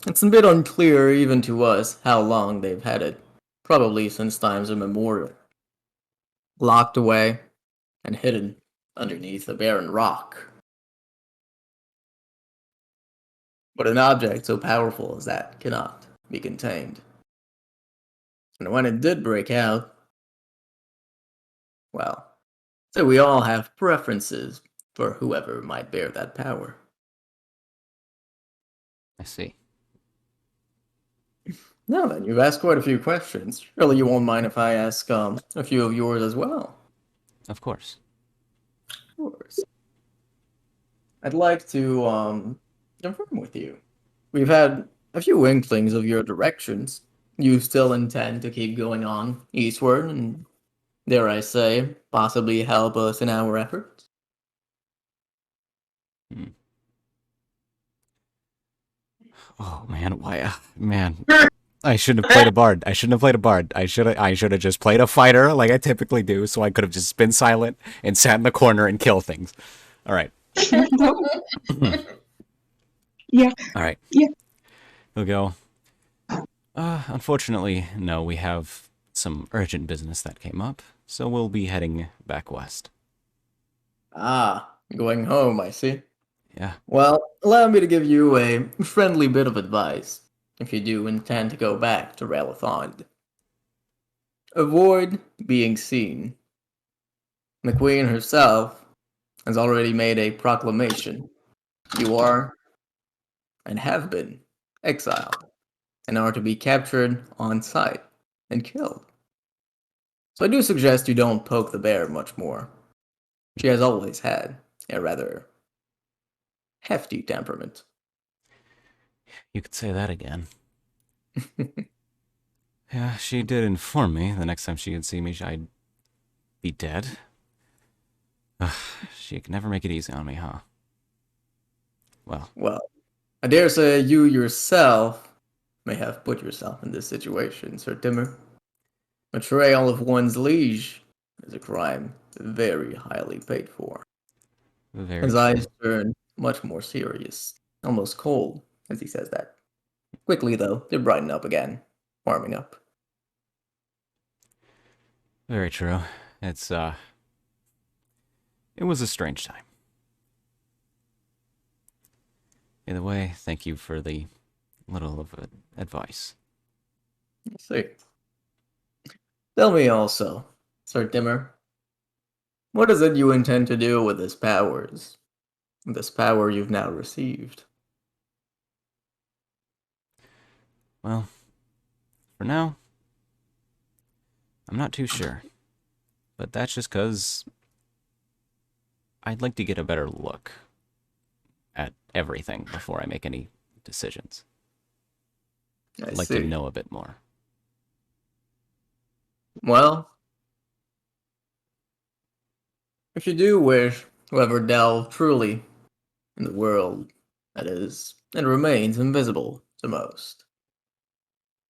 It's a bit unclear even to us how long they've had it, probably since times immemorial. Locked away and hidden underneath a barren rock. But an object so powerful as that cannot be contained. And when it did break out, well, so we all have preferences for whoever might bear that power. I see. Now then, you've asked quite a few questions. Surely you won't mind if I ask a few of yours as well. Of course. Of course. I'd like to confirm with you. We've had a few inklings of your directions. You still intend to keep going on eastward and, dare I say, possibly help us in our efforts? Oh man, why? Man, I shouldn't have played a bard. I shouldn't have played a bard. I should have just played a fighter like I typically do. So I could have just been silent and sat in the corner and kill things. All right. Yeah. All right. Yeah. We'll go. Unfortunately, no. We have some urgent business that came up, so we'll be heading back west. Ah, going home, I see. Yeah. Well, allow me to give you a friendly bit of advice if you do intend to go back to Ralathond. Avoid being seen. The Queen herself has already made a proclamation. You are, and have been, exiled, and are to be captured on sight and killed. So I do suggest you don't poke the bear much more. She has always had a rather hefty temperament. You could say that again. Yeah, she did inform me the next time she would see me, I'd be dead. Ugh, she could never make it easy on me, huh? Well, I dare say you yourself may have put yourself in this situation, Sir Timur. Betrayal of one's liege is a crime very highly paid for. Very His true. eyes turn much more serious, almost cold, as he says that. Quickly, though, they brighten up again, warming up. Very true. It was a strange time. Either way, thank you for the little of advice. Let's see. Tell me also, Sir Dimmer, what is it you intend to do with this powers? This power you've now received? Well, for now, I'm not too sure. But that's just because I'd like to get a better look at everything before I make any decisions. I'd like to know a bit more. Well, if you do wish who ever delve truly in the world that is and remains invisible to most.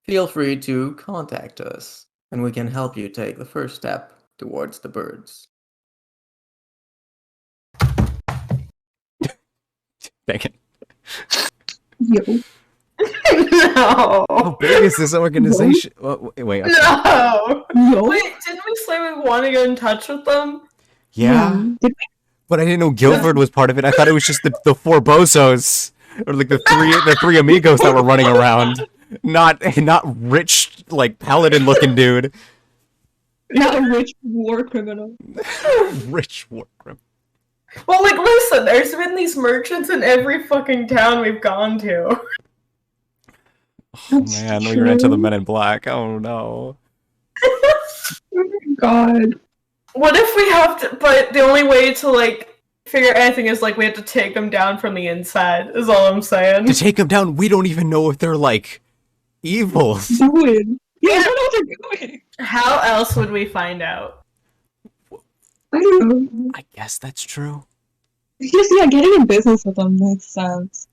Feel free to contact us, and we can help you take the first step towards the birds. Dang it. Yo. No. How big is this organization? Wait, okay. No. Yo. Wait, didn't we say we want to get in touch with them? Yeah, Did but I didn't know Guilford was part of it. I thought it was just the four bozos, or like the three amigos that were running around. Not rich like paladin looking dude. not a rich war criminal. Rich war criminal. Well, like, listen, there's been these merchants in every fucking town we've gone to. Oh man, we ran to the Men in Black. Oh no. Oh my god. What if we have to, but the only way to, like, figure anything is, like, we have to take them down from the inside, is all I'm saying. To take them down, we don't even know if they're like evil. Doing. Yeah, I don't know what they're doing. How else would we find out? I don't know. I guess that's true. Just, yeah, getting in business with them makes sense.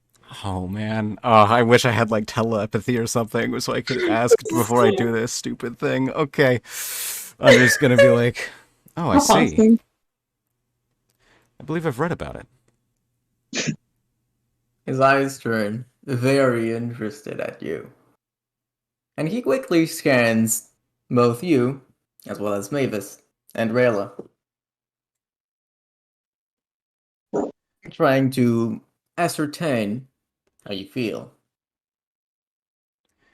Oh man. I wish I had like telepathy or something so I could ask before I do this stupid thing. Okay. I'm just gonna be like, oh, I How see. fasting. I believe I've read about it. His eyes turn very interested at you. And he quickly scans both you, as well as Mavis and Rayla, trying to ascertain how you feel.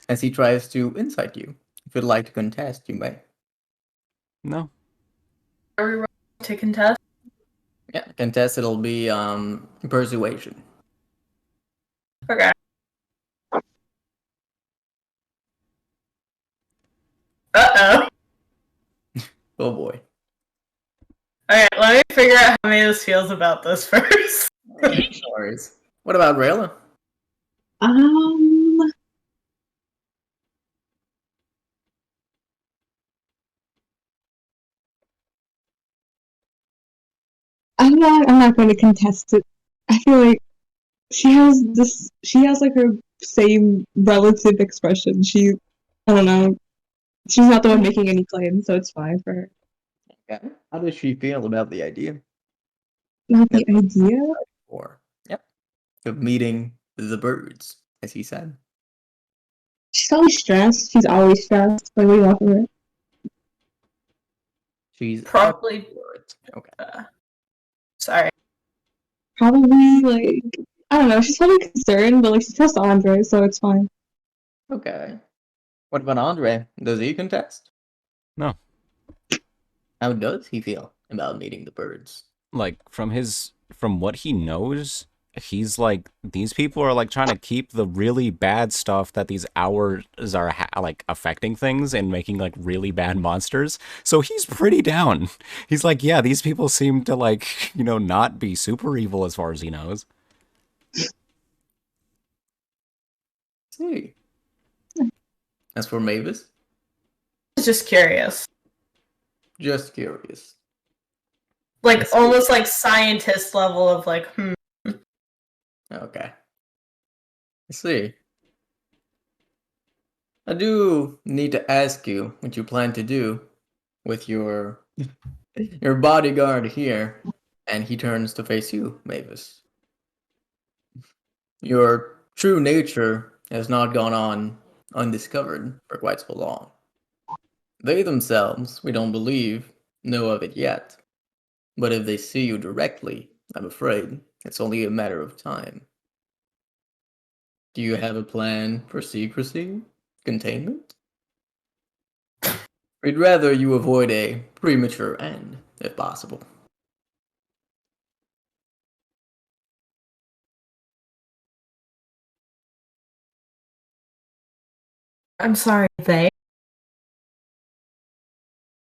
As he tries to insight you. If you'd like to contest, you may. No. Are we ready to contest? Yeah, contest, it'll be persuasion. Okay. Uh-oh. Oh boy. Okay, let me figure out how Mavis feels about this first. No worries. What about Rayla? I'm not going to contest it. I feel like she has like her same relative expression. I don't know. She's not the one making any claims, so it's fine for her. Okay. How does she feel about the idea? Not the idea? Or of meeting the birds, as he said. She's always stressed. She's always stressed. Like, what do you want from her? She's Probably. up for it. Okay. Sorry. Probably, like, I don't know. She's probably concerned, but, like, she trusts Andre, so it's fine. Okay. What about Andre? Does he contest? No. How does he feel about meeting the birds? Like from what he knows, he's like, these people are like trying to keep the really bad stuff that these hours are like affecting things and making like really bad monsters. So he's pretty down. He's like, yeah, these people seem to like, not be super evil as far as he knows. See. As for Mavis? Just curious. Just curious. Like, almost like scientist level of like, Okay. I see. I do need to ask you what you plan to do with your bodyguard here. And he turns to face you, Mavis. Your true nature has not gone on undiscovered for quite so long. They themselves, we don't believe, know of it yet. But if they see you directly, I'm afraid it's only a matter of time. Do you have a plan for secrecy? Containment? We'd rather you avoid a premature end, if possible. I'm sorry, they?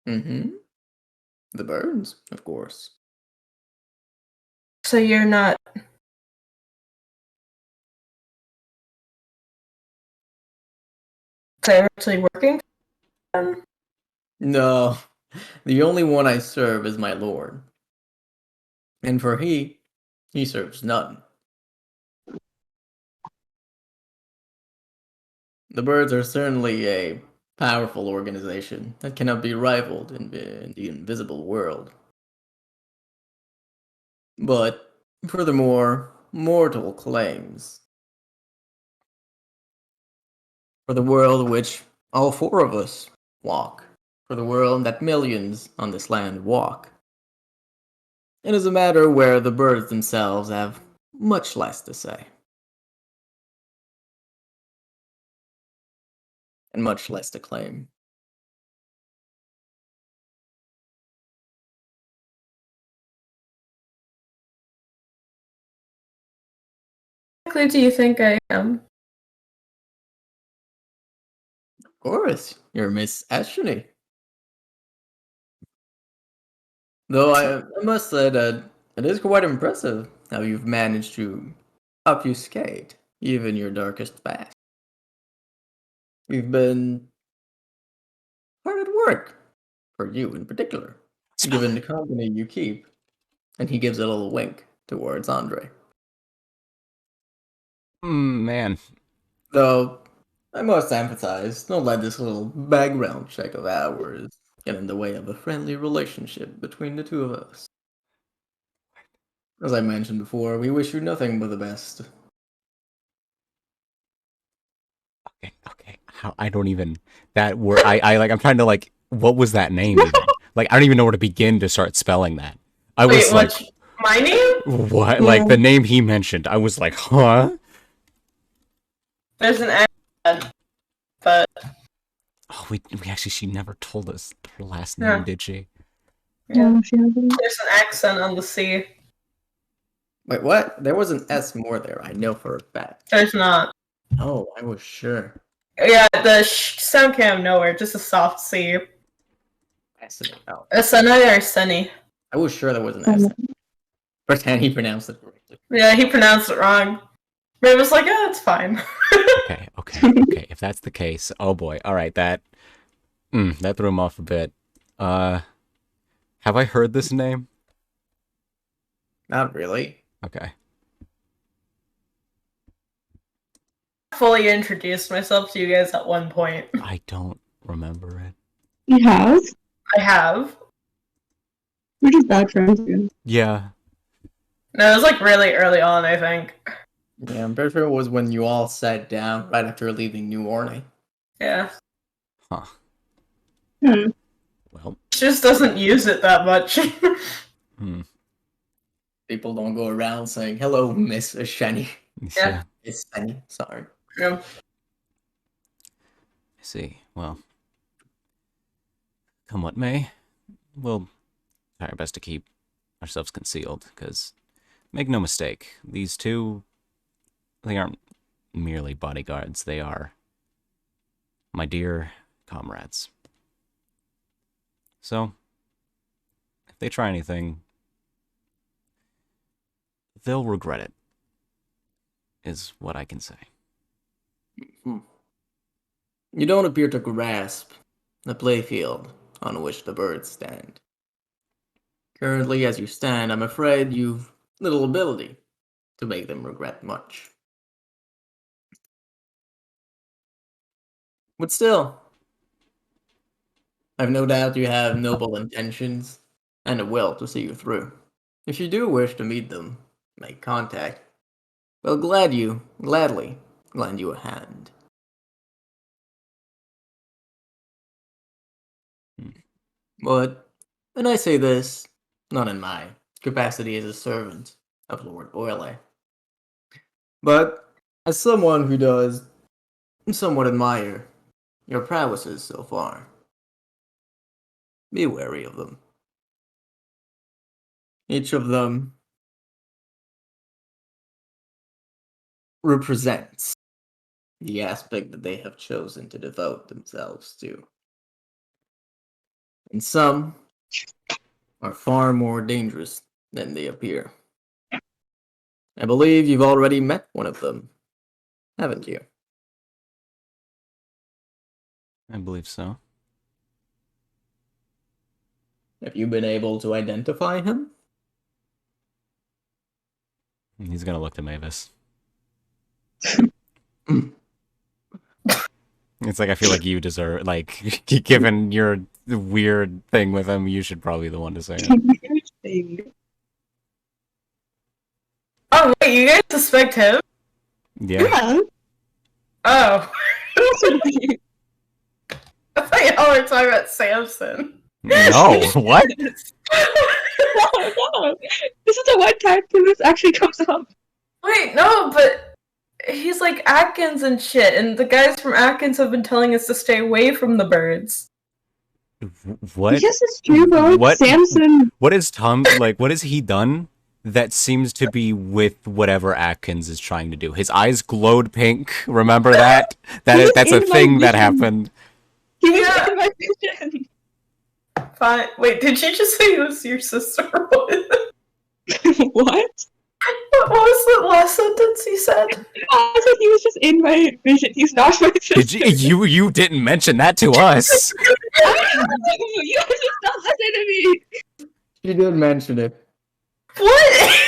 Mm-hmm. The birds, of course. So you're not... They're actually working? No, the only one I serve is my lord. And for he serves none. The birds are certainly a powerful organization that cannot be rivaled in the invisible world. But, furthermore, mortal claims for the world which all four of us walk, for the world that millions on this land walk. It is a matter where the birds themselves have much less to say, and much less to claim. Exactly do you think I am? Of course, you're Miss Ashony. Though I must say that it is quite impressive how you've managed to obfuscate even your darkest past. You've been hard at work, for you in particular, given the company you keep. And he gives a little wink towards Andre. Man. Though, I must emphasize, don't let this little background check of ours get in the way of a friendly relationship between the two of us. As I mentioned before, we wish you nothing but the best. Okay. How I don't even that word. I like. I'm trying to like. What was that name even? Like, I don't even know where to begin to start spelling that. I was Wait, like, what's my name? what? Yeah. Like the name he mentioned. I was like, huh? There's an accent, but Oh, we actually she never told us her last name, Yeah. did she? yeah, No, she hasn't. there's an accent on the C. Wait, what? There was an S more there, I know for a fact. There's not. Oh, I was sure. Yeah, the sound came nowhere, just a soft C. Fascinating. Oh, A Sunny or Sunny? I was sure there was an S. Pretend he pronounced it correctly. Yeah, he pronounced it wrong. Ray was like, oh, it's fine. Okay. If that's the case, oh boy. All right, that threw him off a bit. Have I heard this name? Not really. Okay. Fully introduced myself to you guys at one point. I don't remember it. You have? I have. We're just bad friends again. Yeah. No, it was like really early on, I think. Yeah, I'm pretty sure it was when you all sat down right after leaving New Orleans. Yeah. Huh. Hmm. Well. She just doesn't use it that much. People don't go around saying, hello, Miss Shani. Yeah. Miss Shani, sorry. Yeah. I see. Well, come what may, we'll try our best to keep ourselves concealed, because make no mistake, these two, they aren't merely bodyguards, they are my dear comrades. So, if they try anything, they'll regret it, is what I can say. You don't appear to grasp the playfield on which the birds stand. Currently, as you stand, I'm afraid you've little ability to make them regret much. But still, I've no doubt you have noble intentions and a will to see you through. If you do wish to meet them, make contact, we'll gladly lend you a hand. But when I say this, not in my capacity as a servant of Lord Oile, but as someone who does somewhat admire your prowesses so far. Be wary of them. Each of them represents the aspect that they have chosen to devote themselves to. And some are far more dangerous than they appear. I believe you've already met one of them, haven't you? I believe so. Have you been able to identify him? He's gonna look to Mavis. It's like I feel like you deserve, like, given your weird thing with him, you should probably be the one to say it. Oh wait, you guys suspect him? Yeah. Oh. I thought y'all were talking about Samson. No. What? No. This is the one time this actually comes up. Wait, no, but he's like Atkins and shit, and the guys from Atkins have been telling us to stay away from the birds. What? Yes, it's true, bro. What? Samson. What is Tom, like, what has he done that seems to be with whatever Atkins is trying to do? His eyes glowed pink. Remember that? That's a thing that happened. He was in my vision. Fine. Wait, did you just say it was your sister? What? What was the last sentence you said? I said he was just in my vision. He's not my sister. Did you didn't mention that to us. You guys just don't listen to me. She did mention it. What?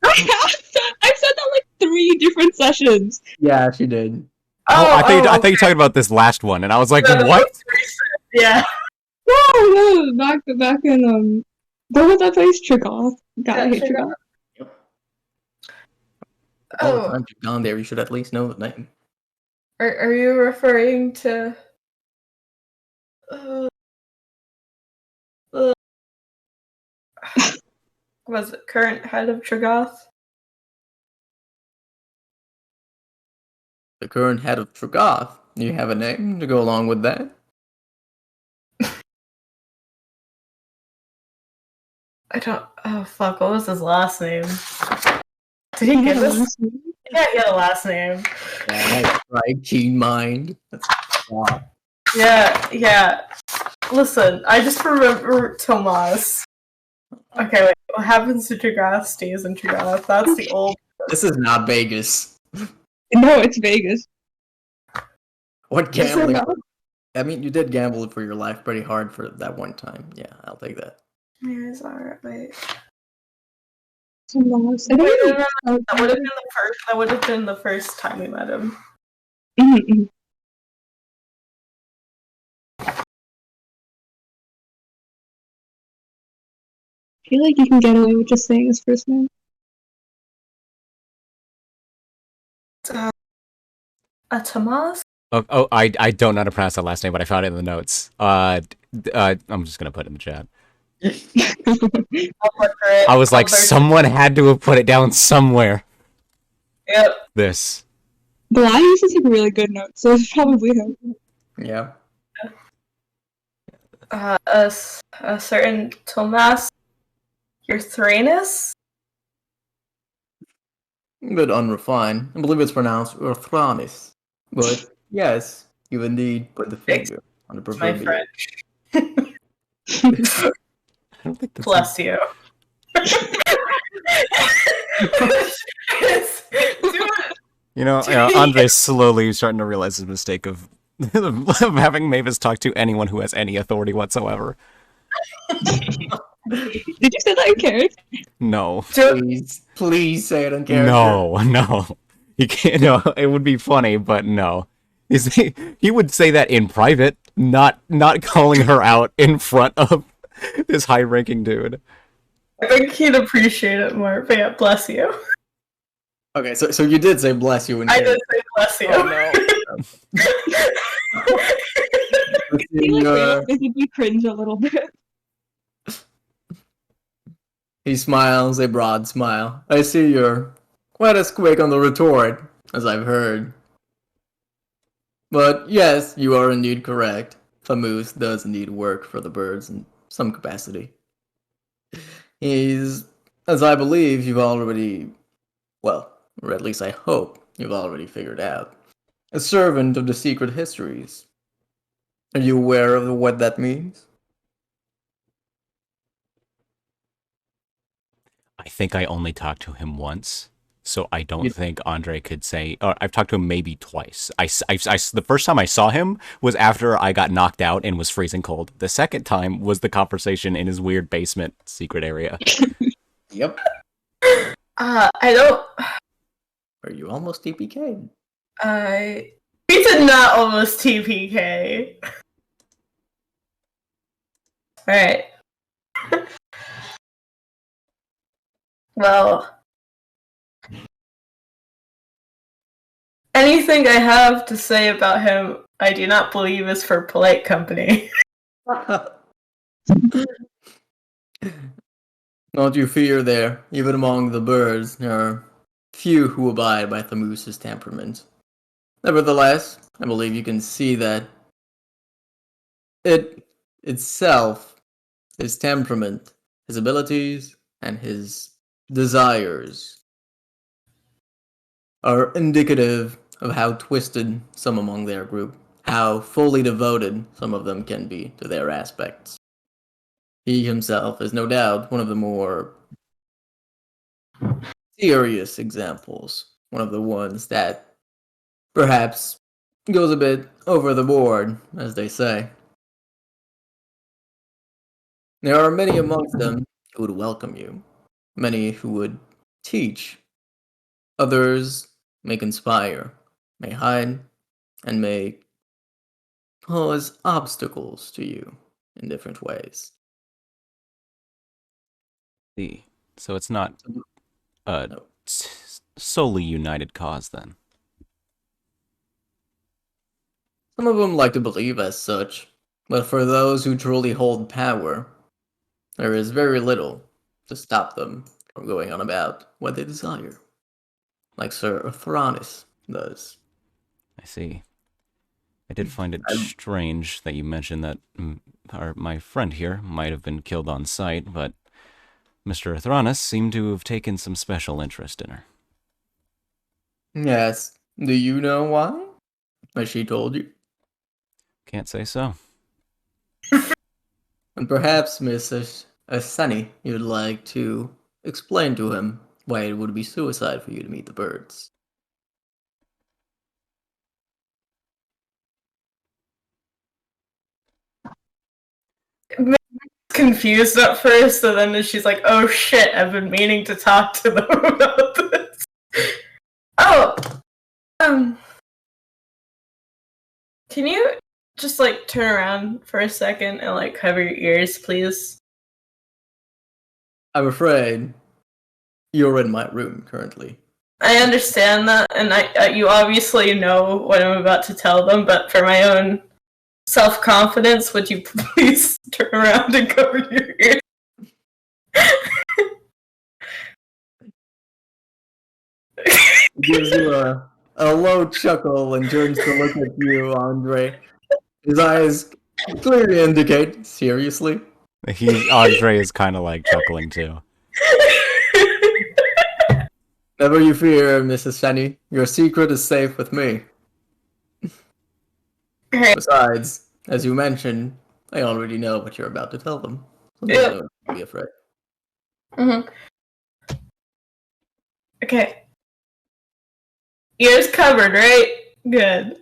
I've said that like 3 different sessions. Yeah, she did. I thought you were talking about this last one, and I was like, No, what? Yeah. No, back in what was that place? Trigoth. God, I hate Trigoth. All the time you've gone there, you should at least know the name. Are you referring to was it current head of Trigoth? The current head of Trigoth. You have a name to go along with that? I don't. Oh fuck! What was his last name? Did he give us? Yeah, he had a last name. Yeah, that's right. Keen mind. Wow. Yeah. Listen, I just remember Tomas. Okay, wait. What happens to Trigoth stays in Trigoth. That's the old. This is not Vegas. No, it's Vegas. What gambling? I mean, you did gamble for your life pretty hard for that one time. Yeah, I'll take that. Yeah, it's alright. Wait. No. That would have been the first. That would have been the first time we met him. Mm-mm. I feel like you can get away with just saying his first name. Tomas? Oh, I don't know how to pronounce that last name, but I found it in the notes. I'm just gonna put it in the chat. I was like, someone had to have put it down somewhere. Yep. This. Bly used to take really good notes, so it's probably him. Yeah. A certain Tomas Urthranus? A bit unrefined. I believe it's pronounced Urthranis. But yes, you indeed put the finger on the My proverbial. French. I don't think that's Bless you. You know, Andre's slowly starting to realize his mistake of having Mavis talk to anyone who has any authority whatsoever. Did you say that in character? No. Please say it in character. No. He can't. No, it would be funny, but no. He would say that in private, not calling her out in front of this high-ranking dude. I think he'd appreciate it more, but yeah, bless you. Okay, so you did say bless you in I character. did say bless you. I feel like visibly cringe a little bit. He smiles a broad smile. I see you're quite as quick on the retort, as I've heard. But yes, you are indeed correct. Famoose does indeed work for the birds in some capacity. He's, as I believe you've already, well, or at least I hope you've already figured out, a servant of the secret histories. Are you aware of what that means? I think I only talked to him once, so I don't think Andre could say. Or I've talked to him maybe twice. The first time I saw him was after I got knocked out and was freezing cold. The second time was the conversation in his weird basement secret area. Yep. I don't. Are you almost TPK'd? We did not almost TPK. Alright. Well, anything I have to say about him, I do not believe is for polite company. Don't you fear there, even among the birds, there are few who abide by Thamoose's temperament. Nevertheless, I believe you can see that it itself, his temperament, his abilities, and his desires are indicative of how twisted some among their group, how fully devoted some of them can be to their aspects. He himself is no doubt one of the more serious examples, one of the ones that perhaps goes a bit over the board, as they say. There are many amongst them who would welcome you, many who would teach, others may conspire, may hide, and may pose obstacles to you in different ways. See, so it's not a No. solely united cause then. Some of them like to believe as such, but for those who truly hold power, there is very little to stop them from going on about what they desire, like Sir Thranis does. I see. I did find it strange that you mentioned that my friend here might have been killed on sight, but Mr. Thranis seemed to have taken some special interest in her. Yes. Do you know why? Has she told you? Can't say so. And perhaps, Miss Sunny, you'd like to explain to him why it would be suicide for you to meet the birds. Confused at first, and then she's like, "Oh shit! I've been meaning to talk to them about this." Oh, can you just like turn around for a second and like cover your ears, please? I'm afraid you're in my room currently. I understand that, and you obviously know what I'm about to tell them, but for my own self-confidence, would you please turn around and cover your ears? He gives you a low chuckle and turns to look at you, Andre. His eyes clearly indicate, seriously? Andre is kind of like chuckling too. Never you fear, Mrs. Sunny. Your secret is safe with me. Besides, as you mentioned, I already know what you're about to tell them. So there's no need to be afraid. Mm-hmm. Okay. Ears covered, right? Good.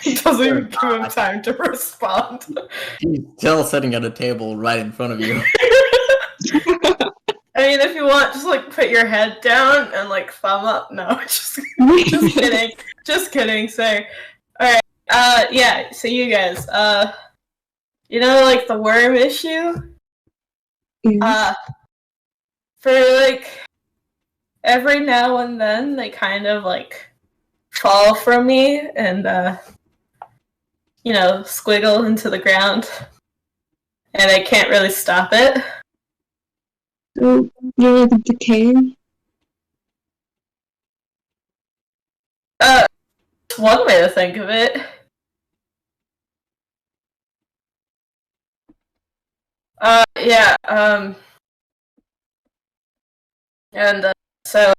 Doesn't even give him time to respond. He's still sitting at a table right in front of you. I mean, if you want, just like put your head down and like thumb up. No, just kidding. Just kidding, sir. Alright, yeah, so you guys, you know, like the worm issue? For like every now and then they kind of like fall from me and you know, squiggle into the ground. And I can't really stop it. So you're like decaying? It's one way to think of it. Yeah, and so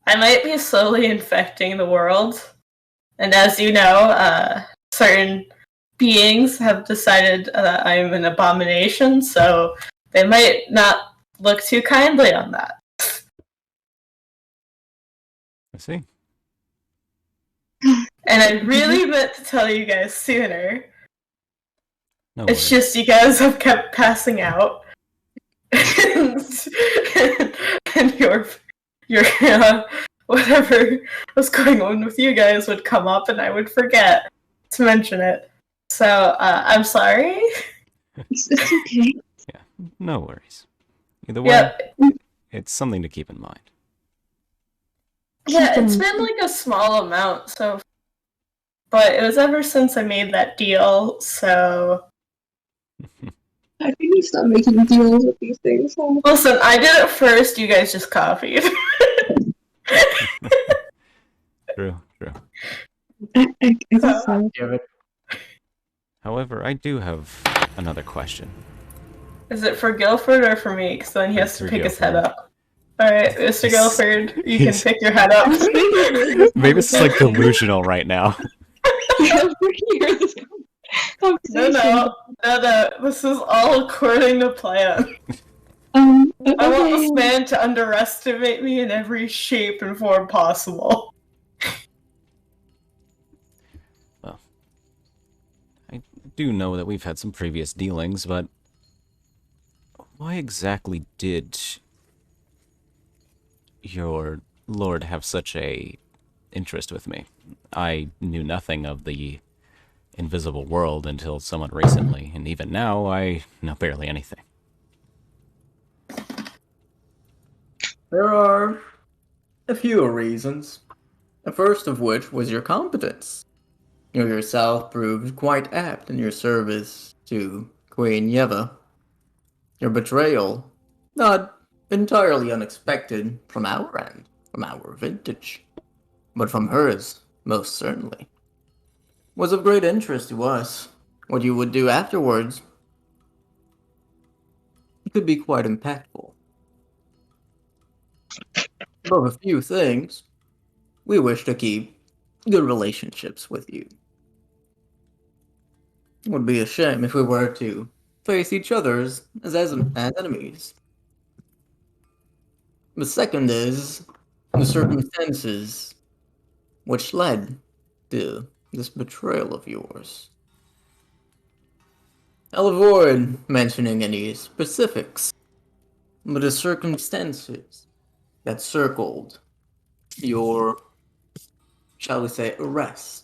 I might be slowly infecting the world. And as you know, certain beings have decided that I'm an abomination, so they might not look too kindly on that. I see. And I really meant to tell you guys sooner. No It's worries. just you guys have kept passing out. and your whatever was going on with you guys would come up, and I would forget to mention it. So I'm sorry. It's okay. Yeah, no worries. Either way, Yep. it's something to keep in mind. Yeah, it's been like a small amount, so. But it was ever since I made that deal, so. I think you stop making deals with these things. Huh? Listen, I did it first, you guys just copied. True. I guess so. Give it. However, I do have another question. Is it for Guilford or for me? Because then he has It's to for pick his head Guilford. up. Alright, Mr. Guilford, you can He's- pick your head up. Maybe it's like delusional right now. No, this is all according to plan. Okay. I want this man to underestimate me in every shape and form possible. Well, I do know that we've had some previous dealings, but why exactly did your lord have such a interest with me? I knew nothing of the invisible world until somewhat recently, and even now I know barely anything. There are a few reasons. The first of which was your competence. You yourself proved quite apt in your service to Queen Yeva. Your betrayal, not entirely unexpected from our end, from our vintage, but from hers, most certainly, was of great interest to us. What you would do afterwards could be quite impactful. Above a few things, we wish to keep good relationships with you. It would be a shame if we were to face each other as enemies. The second is the circumstances which led to this betrayal of yours. I'll avoid mentioning any specifics, but the circumstances that circled your, shall we say, arrest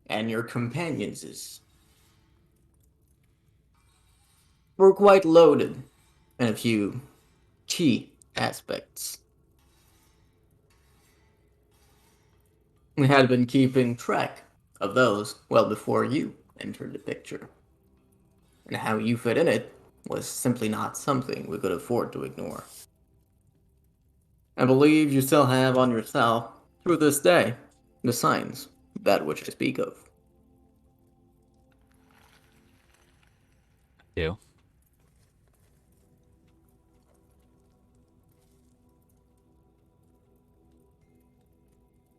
and your companions' were quite loaded in a few key aspects. We had been keeping track of those well before you entered the picture. And how you fit in it was simply not something we could afford to ignore. I believe you still have on yourself, through this day, the signs of that which I speak of. Do?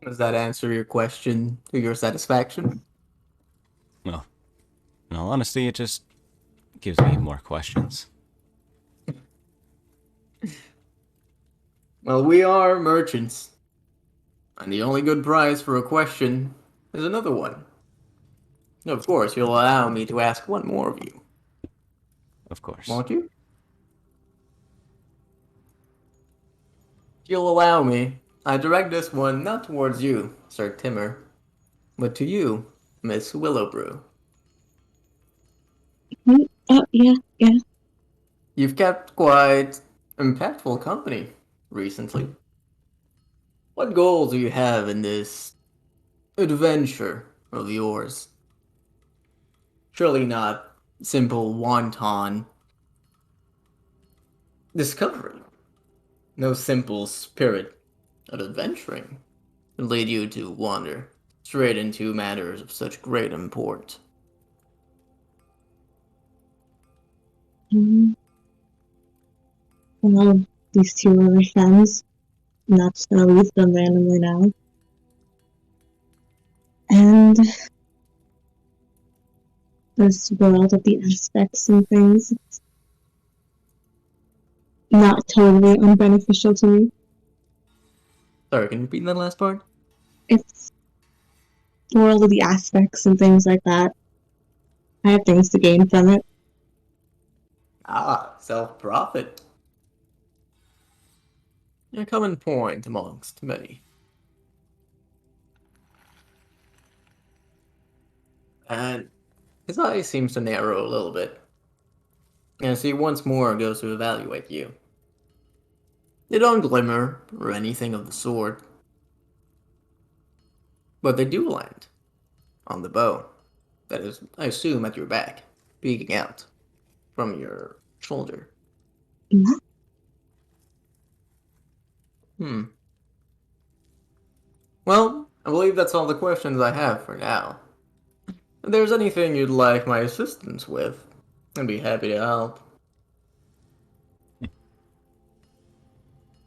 Does that answer your question to your satisfaction? Well, in all honesty, it just gives me more questions. Well, we are merchants. And the only good price for a question is another one. Of course, you'll allow me to ask one more of you, Of course. won't you? If you'll allow me, I direct this one not towards you, Sir Timmer, but to you, Miss Willowbrew. Oh, yeah. You've kept quite impactful company recently. What goals do you have in this adventure of yours? Surely not simple wanton discovery. No simple spirit of adventuring would lead you to wander straight into matters of such great import. Well, these two are my friends. I'm not just gonna leave them randomly now. And this world of the aspects and things, it's not totally unbeneficial to me. Sorry, can you repeat that last part? It's the world of the aspects and things like that. I have things to gain from it. Ah, self-profit. A common point amongst many. And his eye seems to narrow a little bit, as he once more goes to evaluate you. They don't glimmer or anything of the sort, but they do land on the bow. That is, I assume, at your back, peeking out from your shoulder. Mhm. Well, I believe that's all the questions I have for now. If there's anything you'd like my assistance with, I'd be happy to help.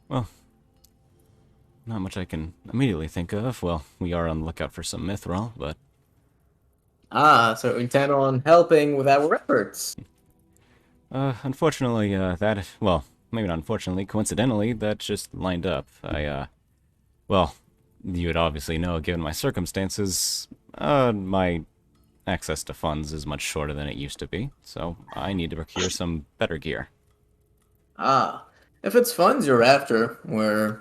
Well, not much I can immediately think of. Well, we are on the lookout for some mithril, but Ah, so you intend on helping with our efforts. unfortunately, well, maybe not unfortunately, coincidentally, that just lined up. Well, you would obviously know, given my circumstances, my access to funds is much shorter than it used to be, so I need to procure some better gear. Ah, if it's funds you're after, we're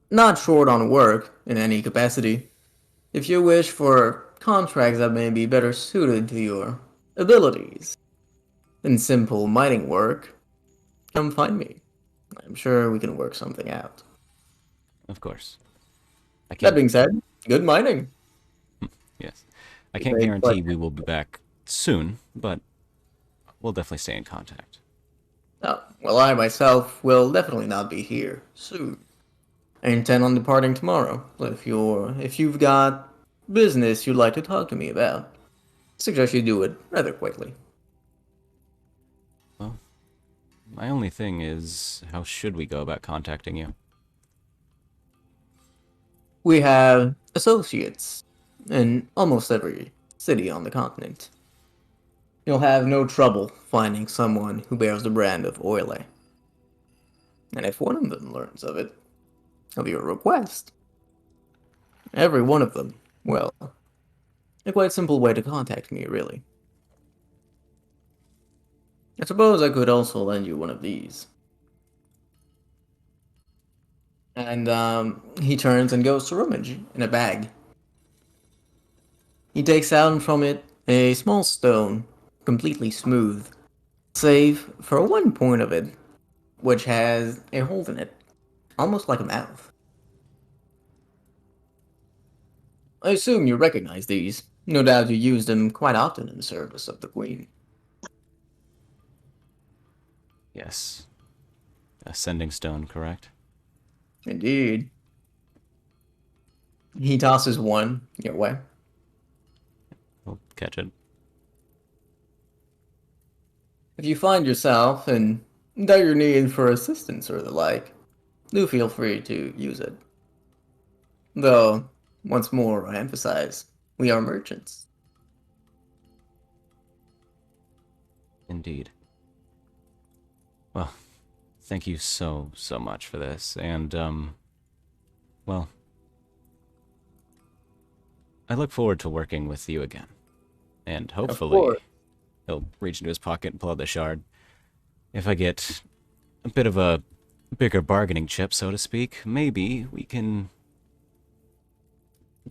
not short on work in any capacity. If you wish for contracts that may be better suited to your abilities than simple mining work, come find me. I'm sure we can work something out. Of course. I That can't, being said, good mining. yes. I It's can't a guarantee pleasure. we will be back soon, but we'll definitely stay in contact. Oh, well, I myself will definitely not be here soon. I intend on departing tomorrow. So if you've got business you'd like to talk to me about, I suggest you do it rather quickly. Well, my only thing is, how should we go about contacting you? We have associates in almost every city on the continent. You'll have no trouble finding someone who bears the brand of Oile. And if one of them learns of your request, every one of them, well, a quite simple way to contact me, really. I suppose I could also lend you one of these. And he turns and goes to rummage in a bag. He takes out from it a small stone, completely smooth, save for one point of it, which has a hole in it, almost like a mouth. I assume you recognize these. No doubt you use them quite often in service of the Queen. Yes. A sending stone, correct? Indeed. He tosses one your way. We'll catch it. If you find yourself in dire need for assistance or the like, do feel free to use it. Though, once more, I emphasize, we are merchants. Indeed. Well, thank you so much for this, and, well, I look forward to working with you again. And Of course. hopefully, he'll reach into his pocket and pull out the shard. If I get a bit of a bigger bargaining chip, so to speak, maybe we can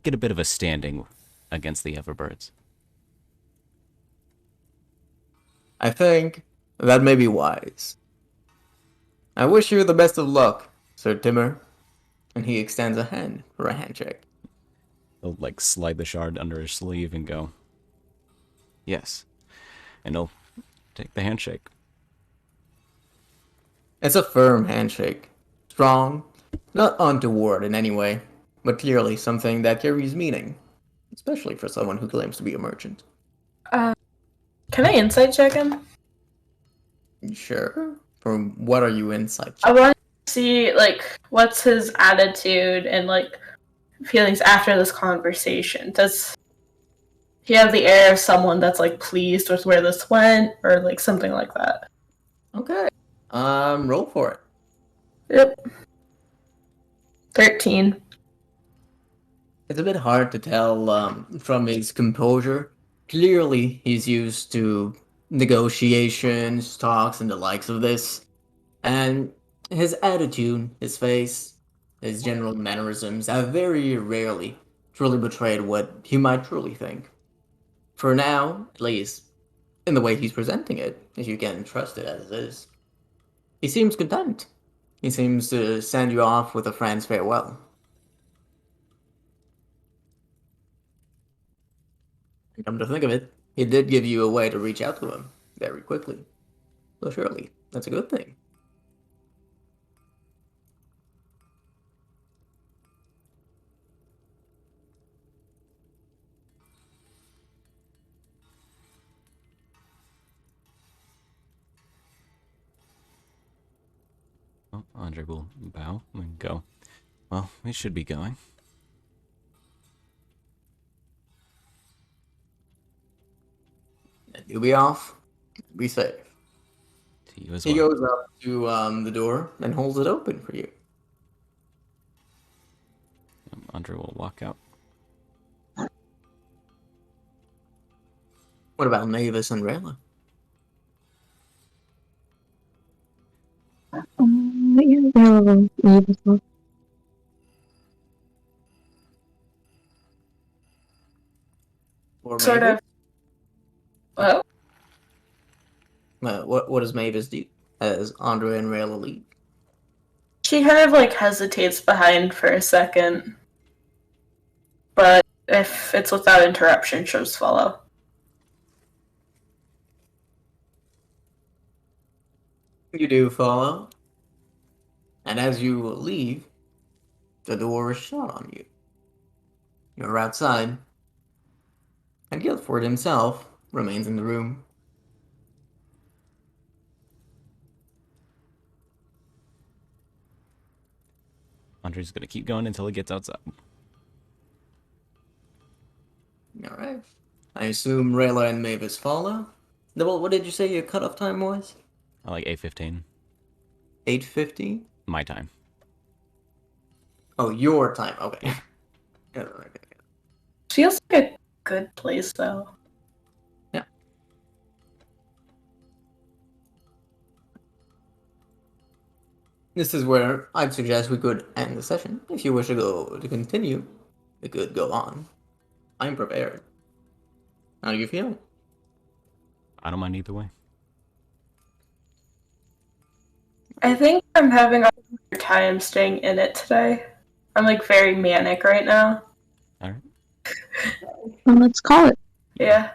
get a bit of a standing against the Everbirds. I think that may be wise. I wish you the best of luck, Sir Timur. And he extends a hand for a handshake. He'll, like, slide the shard under his sleeve and go, yes. And he'll take the handshake. It's a firm handshake. Strong, not untoward in any way, but clearly something that carries meaning, especially for someone who claims to be a merchant. Can I insight check him? Sure. From what are you insight? I want to see, like, what's his attitude and, like, feelings after this conversation. Does he have the air of someone that's, like, pleased with where this went, or, like, something like that? Okay. Roll for it. Yep. 13. It's a bit hard to tell from his composure. Clearly, he's used to negotiations, talks, and the likes of this. And his attitude, his face, his general mannerisms have very rarely truly betrayed what he might truly think. For now, at least, in the way he's presenting it, if you can trust it as it is, he seems content. He seems to send you off with a friend's farewell. And come to think of it, he did give you a way to reach out to him very quickly. So surely, that's a good thing. Oh, Andre will bow and go. Well, we should be going. And you'll be off. Be safe. To you as He well. goes up to the door and holds it open for you. Andre will walk out. What about Mavis and Rayla? Yeah, they'll leave as well. Or Sort Mavis? of. Well, What does Mavis do as Andre and Rayla leave? she kind of like hesitates behind for a second, but if it's without interruption, she'll just follow. You do follow, and as you leave, the door is shut on you. You're outside, and Guildford himself remains in the room. Andre's gonna keep going until he gets outside. Alright. I assume Rayla and Mavis follow. Well, what did you say your cutoff time was? I like 8:15. 8:50? My time. Oh, your time. Okay. Yeah, okay. Feels like a good place though. Yeah. This is where I'd suggest we could end the session. If you wish to continue, we could go on. I'm prepared. How do you feel? I don't mind either way. I think I'm having a hard time staying in it today. I'm like very manic right now. All right. Well, let's call it. Yeah.